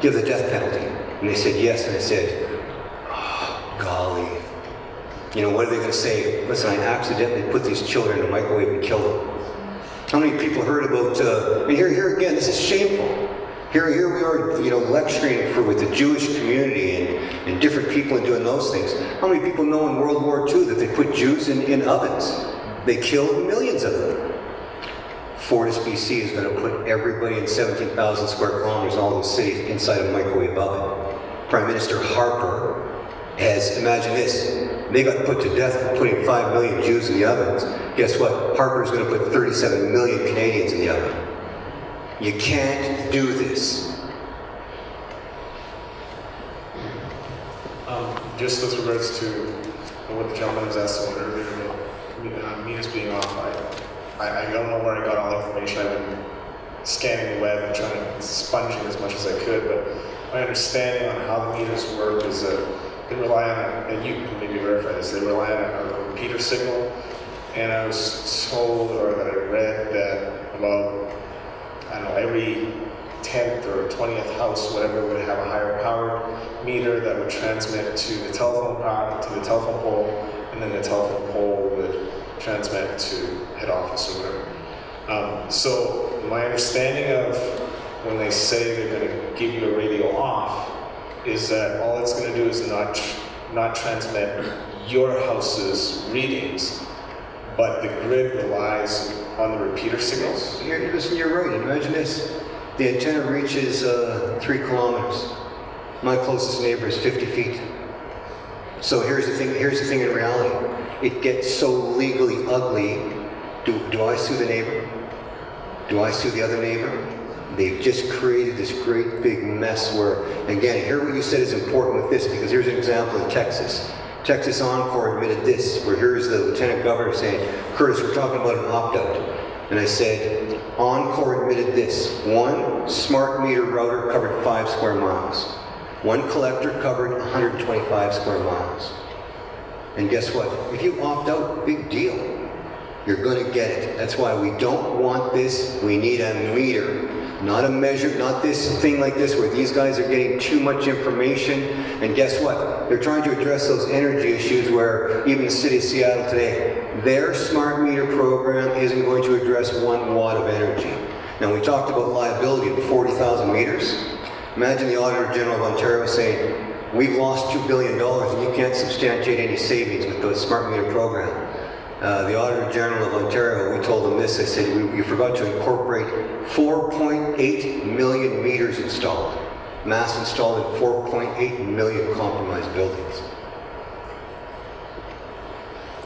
do you have the death penalty? And they said, yes. And I said, oh, golly. You know, what are they going to say? Listen, I accidentally put these children in a microwave and killed them. How many people heard about, and here again, this is shameful. Here we are, you know, lecturing with the Jewish community and different people and doing those things. How many people know in World War II that they put Jews in ovens? They killed millions of them. FortisBC is going to put everybody in 17,000 square kilometers, all those cities, inside a microwave oven. Prime Minister Harper has, imagine this, they got put to death for putting 5 million Jews in the ovens. Guess what? Harper's going to put 37 million Canadians in the oven. You can't do this. Just with regards to what the gentleman was asking about earlier about meters being off, I don't know where I got all the information. I've been scanning the web and trying to sponging as much as I could, but my understanding on how the meters work is that they rely on, and you can maybe verify this, they rely on a repeater signal, and I was told, or that I read, that about, I don't know, every 10th or 20th house, whatever, would have a higher power meter that would transmit to the telephone power, to the telephone pole, and then the telephone pole would transmit to head office or whatever. So my understanding of when they say they're going to give you a radio off is that all it's going to do is not transmit your house's readings, but the grid relies on the repeater signals. Listen, you're right. Imagine this. The antenna reaches 3 kilometers. My closest neighbor is 50 feet. So here's the thing in reality. It gets so legally ugly. Do I sue the neighbor? Do I sue the other neighbor? They've just created this great big mess where, again, hear what you said is important with this, because here's an example in Texas. Texas Encore admitted this, where here's the lieutenant governor saying, Curtis, we're talking about an opt-out. And I said, Encore admitted this. One smart meter router covered 5 square miles. One collector covered 125 square miles. And guess what? If you opt out, big deal. You're going to get it. That's why we don't want this. We need a meter. Not a measure, not this thing like this where these guys are getting too much information. And guess what? They're trying to address those energy issues where even the city of Seattle today, their smart meter program isn't going to address 1 watt of energy. Now we talked about liability of 40,000 meters. Imagine the Auditor General of Ontario saying, we've lost $2 billion and you can't substantiate any savings with the smart meter program. The Auditor General of Ontario, we told them this, I said, we forgot to incorporate 4.8 million meters installed. Mass installed in 4.8 million compromised buildings.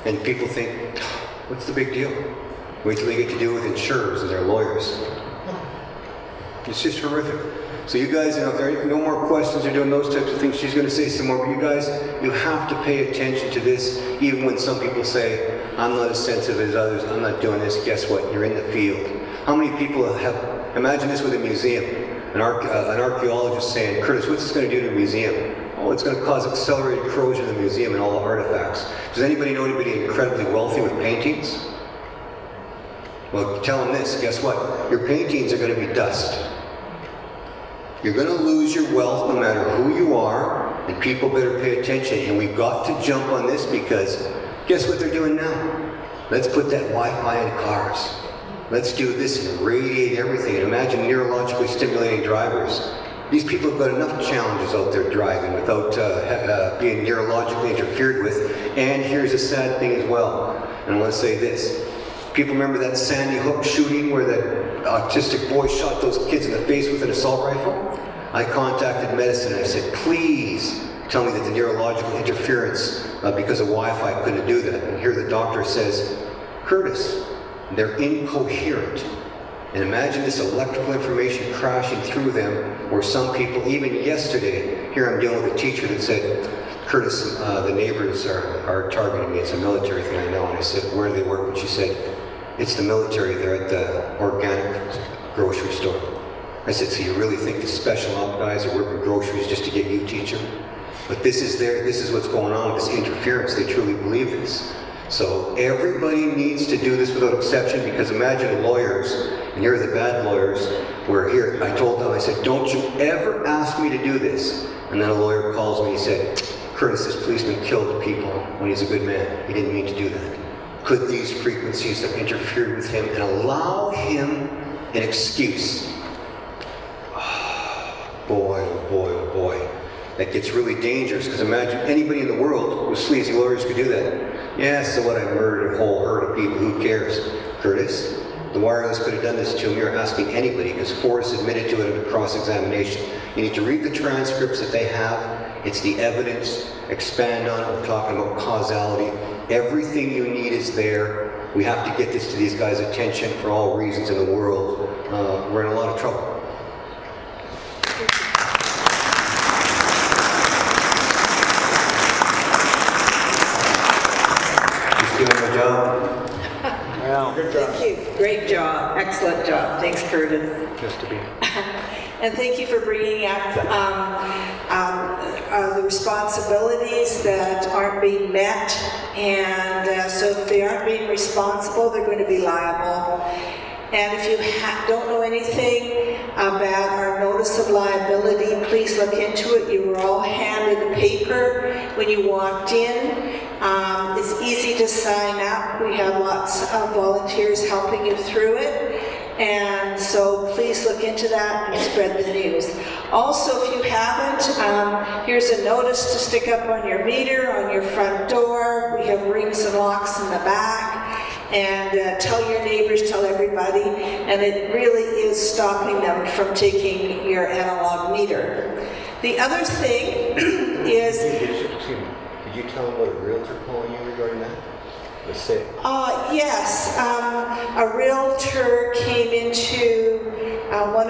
And people think, what's the big deal? Wait till they get to deal with insurers and their lawyers. It's just horrific. So you guys, if there are no more questions or doing those types of things, she's going to say some more, but you guys, you have to pay attention to this, even when some people say, I'm not as sensitive as others, I'm not doing this. Guess what? You're in the field. How many people have, imagine this with a museum, an archaeologist saying, Curtis, what's this going to do to a museum? Oh, it's going to cause accelerated corrosion in the museum and all the artifacts. Does anybody know anybody incredibly wealthy with paintings? Well, tell them this, guess what? Your paintings are going to be dust. You're going to lose your wealth no matter who you are, and people better pay attention. And we've got to jump on this because guess what they're doing now? Let's put that Wi-Fi in cars. Let's do this and radiate everything. And imagine neurologically stimulating drivers. These people have got enough challenges out there driving without being neurologically interfered with. And here's a sad thing as well. And I want to say this. People remember that Sandy Hook shooting where the autistic boy shot those kids in the face with an assault rifle? I contacted medicine and I said, please tell me that the neurological interference because of Wi-Fi couldn't do that. And here the doctor says, Curtis, they're incoherent. And imagine this electrical information crashing through them, where some people, even yesterday, here I'm dealing with a teacher that said, Curtis, the neighbors are targeting me. It's a military thing, I know. And I said, where do they work? And she said, it's the military. They're at the organic grocery store. I said, so you really think the special op guys are working groceries just to get you, teacher? But this is what's going on with this interference. They truly believe this. So everybody needs to do this without exception, because imagine lawyers, and you're the bad lawyers, where here, I told them, I said, don't you ever ask me to do this. And then a lawyer calls me, he said, Curtis, this policeman killed people when he's a good man. He didn't mean to do that. Could these frequencies have interfered with him and allow him an excuse? Oh, boy, oh boy, oh boy. That gets really dangerous, because imagine anybody in the world with sleazy lawyers could do that. Yeah, so what, I murdered a whole herd of people, who cares? Curtis, the wireless could have done this to him. You're asking anybody, because Fortis admitted to it at a cross-examination. You need to read the transcripts that they have. It's the evidence. Expand on it. We're talking about causality. Everything you need is there. We have to get this to these guys' attention for all reasons in the world. We're in a lot of trouble. Doing my job. Well, good job. Thank you. Great job. Excellent job. Thanks, Curtis. Just to be. And thank you for bringing up the responsibilities that aren't being met. And so if they aren't being responsible, they're going to be liable. And if you don't know anything about our notice of liability, please look into it. You were all handed a paper when you walked in. It's easy to sign up. We have lots of volunteers helping you through it. And so please look into that and spread the news. Also, if you haven't, here's a notice to stick up on your meter, on your front door. We have rings and locks in the back. And tell your neighbors, tell everybody. And it really is stopping them from taking your analog meter. The other thing is... Excuse me. Did you tell them what a realtor calling you regarding that? Let's say. Yes, a realtor came into one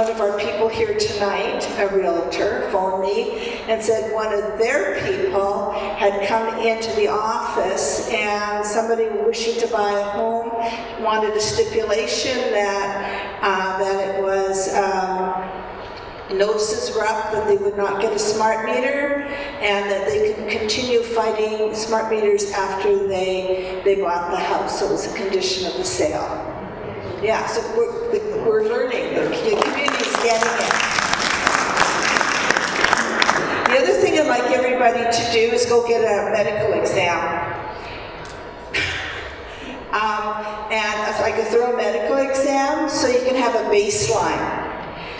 of our people here tonight. A realtor phoned me and said one of their people had come into the office, and somebody wishing to buy a home wanted a stipulation that it was. Notices were up that they would not get a smart meter, and that they could continue fighting smart meters after they bought the house. So it was a condition of the sale. Yeah, so we're learning. The community's getting it. The other thing I'd like everybody to do is go get a medical exam. And if I could throw a medical exam so you can have a baseline.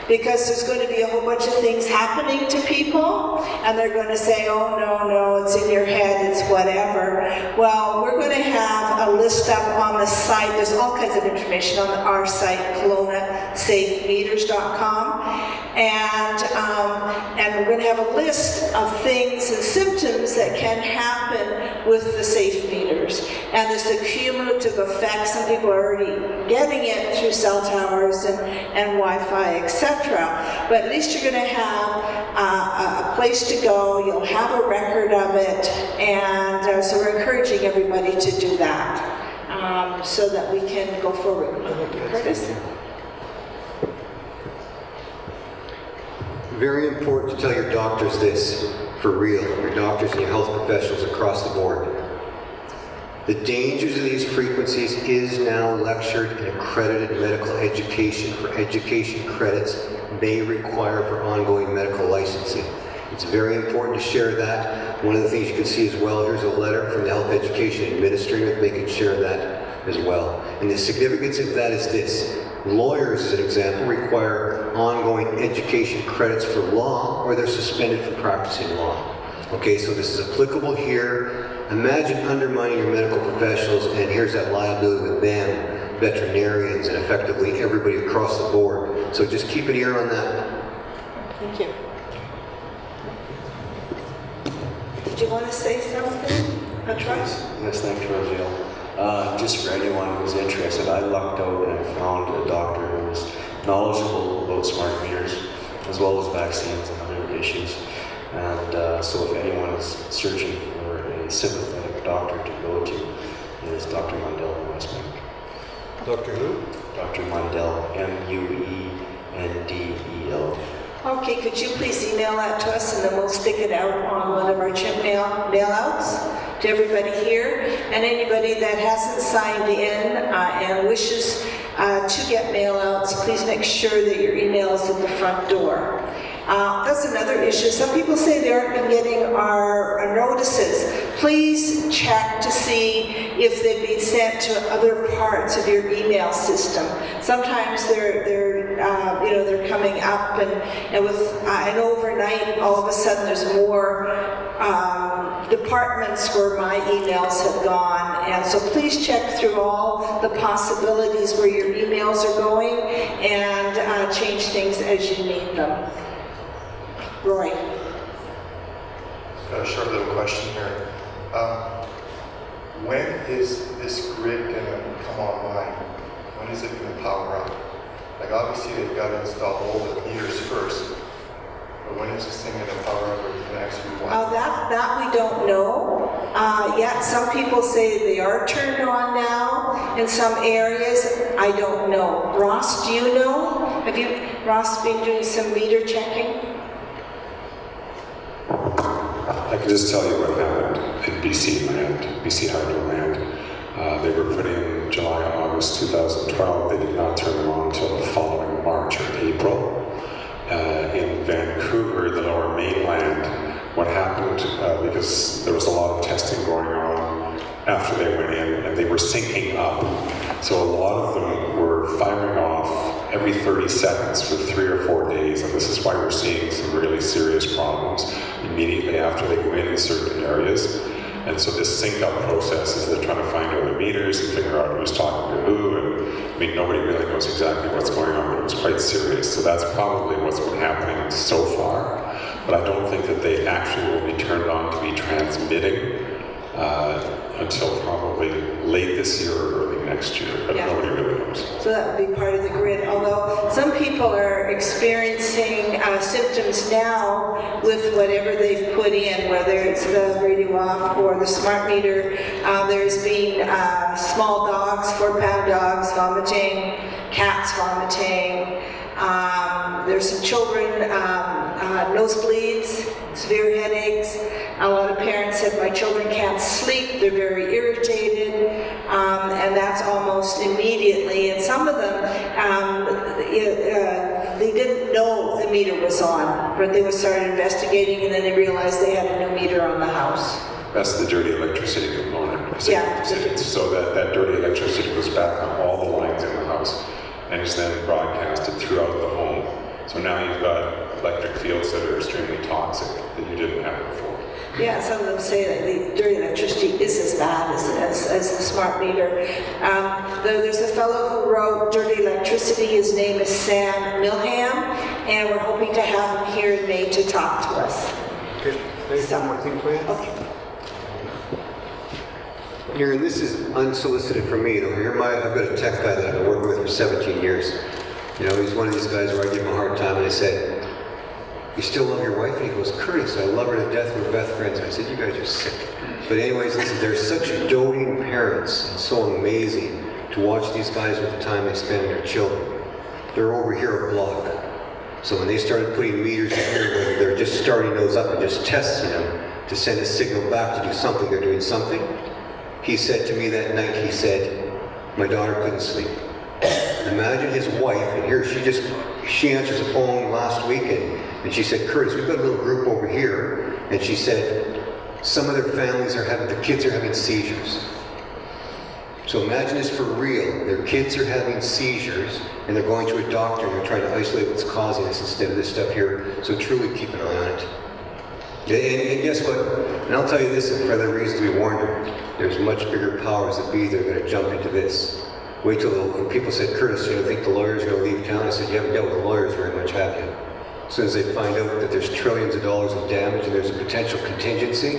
Because there's going to be a whole bunch of things happening to people, and they're going to say, oh, no, it's in your head, it's whatever. Well, we're going to have a list up on the site. There's all kinds of information on our site, KelownaSafeMeters.com. And we're going to have a list of things and symptoms that can happen with the safe meters. And there's the cumulative effect. Some people are already getting it through cell towers and Wi-Fi, etc. But at least you're going to have a place to go. You'll have a record of it. And so we're encouraging everybody to do that so that we can go forward. Curtis? very important to tell your doctors this, for real, your doctors and your health professionals across the board. The dangers of these frequencies is now lectured in accredited medical education for education credits they require for ongoing medical licensing. It's very important to share that. One of the things you can see as well, here's a letter from the Health Education Administrator, they can share that as well. And the significance of that is this. Lawyers, as an example, require ongoing education credits for law, or they're suspended from practicing law. Okay, so this is applicable here. Imagine undermining your medical professionals, and here's that liability with them, veterinarians, and effectively everybody across the board. So just keep an ear on that. Thank you. Did you want to say something? Yes, thank you, Rosie. Just for anyone who's interested, I lucked out and found a doctor who was knowledgeable about smart meters, as well as vaccines and other issues. And so if anyone is searching for a sympathetic doctor to go to, is Dr. Mundell in West Bank. Dr. who? Dr. Mundell, M-U-E-N-D-E-L. Okay, could you please email that to us, and then we'll stick it out on one of our chip mail outs to everybody here. And anybody that hasn't signed in and wishes to get mail outs, please make sure that your email is at the front door. That's another issue. Some people say they aren't been getting our notices. Please check to see if they've been sent to other parts of your email system. Sometimes they're coming up, and overnight, all of a sudden, there's more departments where my emails have gone. And so please check through all the possibilities where your emails are going and change things as you need them. Roy. Got a short little question here. When is this grid going to come online? When is it going to power up? Like obviously they've got to install all the meters first, but when is this thing going to power up or can actually work? That we don't know. Yet some people say they are turned on now in some areas. I don't know. Ross, do you know? Have you, Ross, been doing some meter checking? I can just tell you what happened in BC land, BC Hydro land. They were put in July, August 2012. They did not turn them on until the following March or April. In Vancouver, the Lower Mainland, what happened, because there was a lot of testing going on after they went in, and they were syncing up. So a lot of them were firing off every 30 seconds for 3 or 4 days, and this is why we're seeing some really serious problems immediately after they go in certain areas. And so this sync up process is they're trying to find other meters and figure out who's talking to who, and I mean, nobody really knows exactly what's going on, but it was quite serious. So that's probably what's been happening so far, but I don't think that they actually will be turned on to be transmitting until probably late this year or early next year, but nobody really knows. So that would be part of the grid, although some people are experiencing symptoms now with whatever they've put in, whether it's the radio off or the smart meter. There's been small dogs, 4-pound dogs vomiting, cats vomiting. There's some children, nosebleeds, severe headaches. A lot of parents said, my children can't sleep, they're very irritated, and that's almost immediately. And some of them, they didn't know the meter was on, but they started investigating, and then they realized they had a new meter on the house. That's the dirty electricity component. Yeah. So that dirty electricity goes back on all the lines in the house and is then broadcasted throughout the home. So now you've got electric fields that are extremely toxic that you didn't have before. Yeah, some of them say that the dirty electricity is as bad as the smart meter. There's a fellow who wrote Dirty Electricity. His name is Sam Milham, and we're hoping to have him here in May to talk to us. Okay, there's one more thing for you. Okay. Here, and this is unsolicited from me. I've got a tech guy that I've been working with for 17 years. You know, he's one of these guys where I give him a hard time, and I said, you still love your wife? And he goes, Curtis, I love her to death, we're best friends. And I said, you guys are sick. But anyways, listen, they're such doting parents, and so amazing to watch these guys with the time they spend on their children. They're over here a block. So when they started putting meters in here, when they're just starting those up and just testing them to send a signal back to do something, they're doing something. He said to me that night, he said, my daughter couldn't sleep. Imagine his wife, and here she answers the phone last week, and she said, Curtis, we've got a little group over here, and she said, some of their families are having, the kids are having seizures. So imagine this for real. Their kids are having seizures, and they're going to a doctor, and they're trying to isolate what's causing this instead of this stuff here. So truly keep an eye on it. And guess what? And I'll tell you this, and for the reasons we warned her, there's much bigger powers that be that are going to jump into this. Wait till when people said, Curtis, you don't think the lawyers are going to leave town? I said, you haven't dealt with the lawyers very much, have you? As soon as they find out that there's trillions of dollars of damage and there's a potential contingency,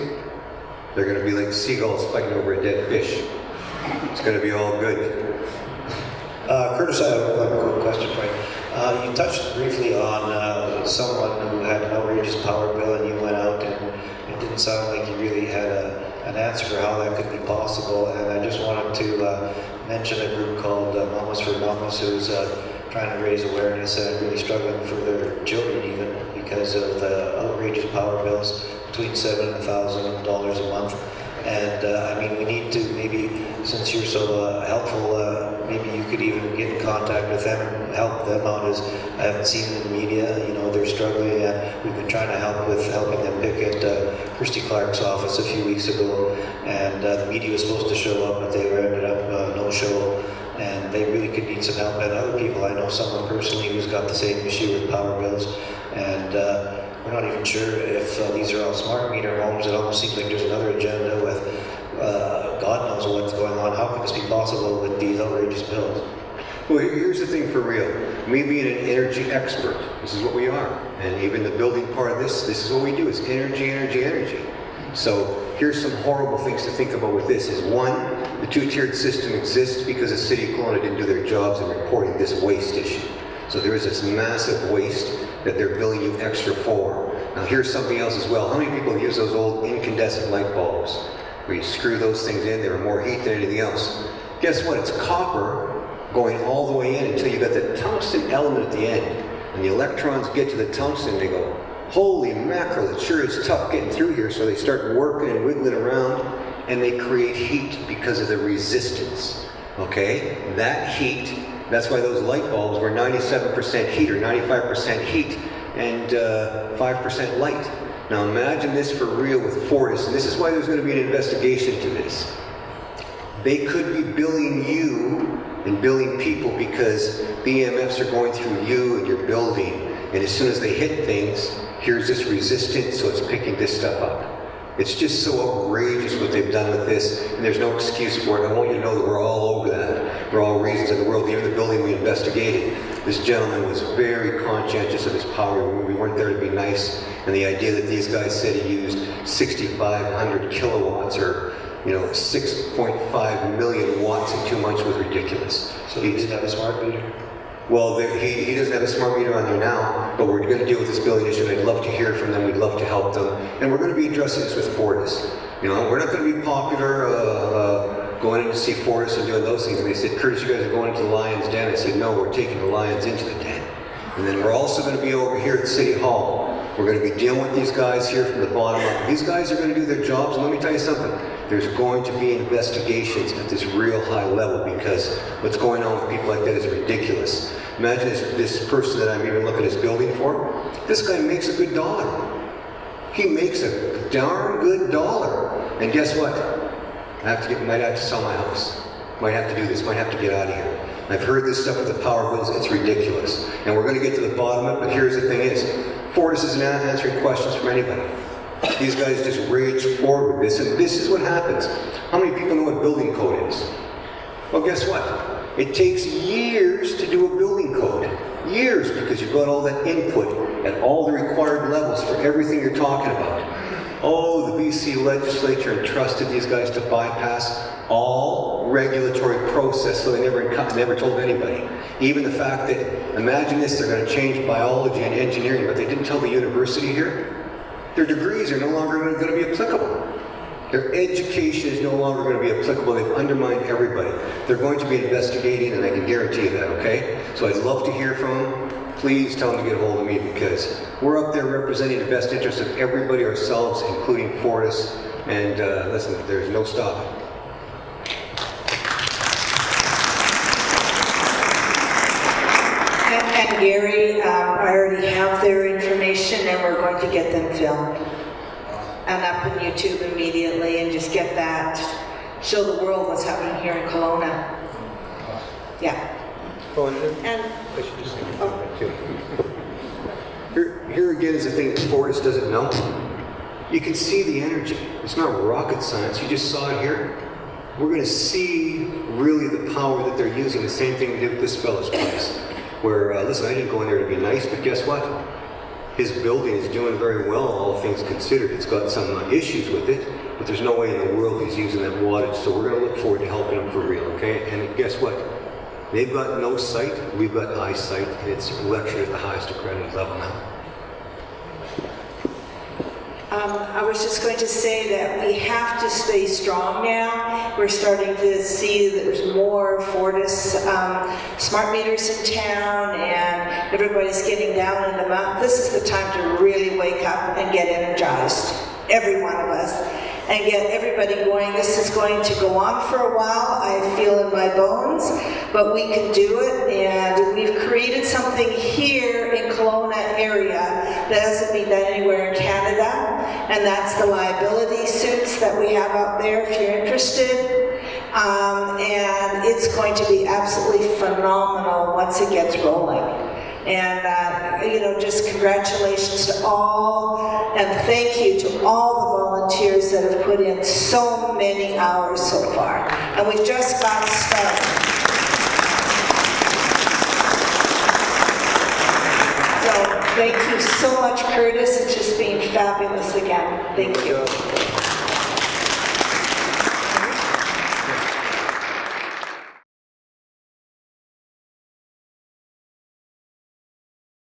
they're going to be like seagulls fighting over a dead fish. It's going to be all good. Curtis, I have a quick question for you. You touched briefly on someone who had an outrageous power bill, and you went out, and it didn't sound like you really had an answer for how that could be possible. And I just wanted to mention a group called Mamas for Mamas, who's trying to raise awareness and really struggling for their children even because of the outrageous power bills, between $7,000 and $1,000 a month. And I mean, we need to maybe, since you're so helpful, maybe you could even get in contact with them and help them out. As I haven't seen in the media, you know, they're struggling, and we've been trying to help with helping them picket Christy Clark's office a few weeks ago, and the media was supposed to show up, but they ended up no show, and they really could need some help. And other people, I know someone personally who's got the same issue with power bills, and we're not even sure if these are all smart meter homes. It almost seems like there's another agenda with God knows what's going on. How can this be possible with these outrageous bills? Well, here's the thing for real. Me being an energy expert, this is what we are. And even the building part of this is what we do, is energy, energy, energy. So here's some horrible things to think about with this. Is one, the two-tiered system exists because the city of Kelowna didn't do their jobs in reporting this waste issue. So there is this massive waste that they're billing you extra for. Now here's something else as well. How many people use those old incandescent light bulbs? Where you screw those things in, they're more heat than anything else. Guess what? It's copper going all the way in until you got the tungsten element at the end. And the electrons get to the tungsten, they go, holy mackerel, it sure is tough getting through here. So they start working and wiggling around, and they create heat because of the resistance. Okay? That heat, that's why those light bulbs were 97% heat or 95% heat and 5% light. Now imagine this for real with Fortis, and this is why there's going to be an investigation to this. They could be billing you and billing people because the EMFs are going through you and your building, and as soon as they hit things, here's this resistance, so it's picking this stuff up. It's just so outrageous what they've done with this, and there's no excuse for it. I want you to know that we're all over that for all reasons in the world. Even the building we investigated, this gentleman was very conscientious of his power. We weren't there to be nice, and the idea that these guys said he used 6,500 kilowatts or 6.5 million watts in 2 months was ridiculous. So he doesn't have a smart meter? Well, he doesn't have a smart meter on there now, but we're going to deal with this billing issue, and I'd love to hear from them. We'd love to help them. And we're going to be addressing this with Fortis. You know, we're not going to be popular going in to see Fortis and doing those things. And they said, Curtis, you guys are going into the Lions Den. I said, no, we're taking the Lions into the den. And then we're also going to be over here at City Hall. We're going to be dealing with these guys here from the bottom up. These guys are going to do their jobs, and let me tell you something. There's going to be investigations at this real high level because what's going on with people like that is ridiculous. Imagine this person that I'm even looking at his building for. This guy makes a good dollar. He makes a darn good dollar. And guess what? Might have to sell my house. Might have to do this, might have to get out of here. I've heard this stuff with the power bills, it's ridiculous. And we're going to get to the bottom of it, but here's the thing is, Fortis isn't answering questions from anybody. These guys just rage forward with this, and this is what happens. How many people know what building code is? Well, guess what? It takes years to do a building code. Years, because you've got all that input at all the required levels for everything you're talking about. Oh, the BC legislature entrusted these guys to bypass all regulatory process, so they never told anybody. Even the fact that, imagine this, they're going to change biology and engineering, but they didn't tell the university here. Their degrees are no longer going to be applicable. Their education is no longer going to be applicable. They've undermined everybody. They're going to be investigating, and I can guarantee you that, okay? So I'd love to hear from them. please tell them to get a hold of me, because we're up there representing the best interest of everybody, ourselves, including Fortis, and listen, there's no stopping. And Gary, I already have their information, and we're going to get them filmed and up on YouTube immediately, and just get that, show the world what's happening here in Kelowna. Yeah. And I should just here again is the thing that Fortis doesn't know. You can see the energy. It's not rocket science. You just saw it here. We're going to see really the power that they're using. The same thing we did with this fellow's place. Where, listen, I didn't go in there to be nice, but guess what? His building is doing very well, all things considered. It's got some issues with it, but there's no way in the world he's using that wattage. So we're going to look forward to helping him for real, okay? And guess what? They've got no sight, we've got eyesight, and it's lectured at the highest accredited level now. I was just going to say that we have to stay strong now. We're starting to see that there's more Fortis smart meters in town, and everybody's getting down in the mountain. This is the time to really wake up and get energized, every one of us, and get everybody going. This is going to go on for a while, I feel in my bones, but we can do it, and we've created something here in Kelowna area that hasn't been done anywhere in Canada, and that's the liability suits that we have out there if you're interested. And it's going to be absolutely phenomenal once it gets rolling. And, you know, just congratulations to all, and thank you to all the volunteers that have put in so many hours so far. And we've just got started. So thank you so much, Curtis. It's just been fabulous again. Thank you.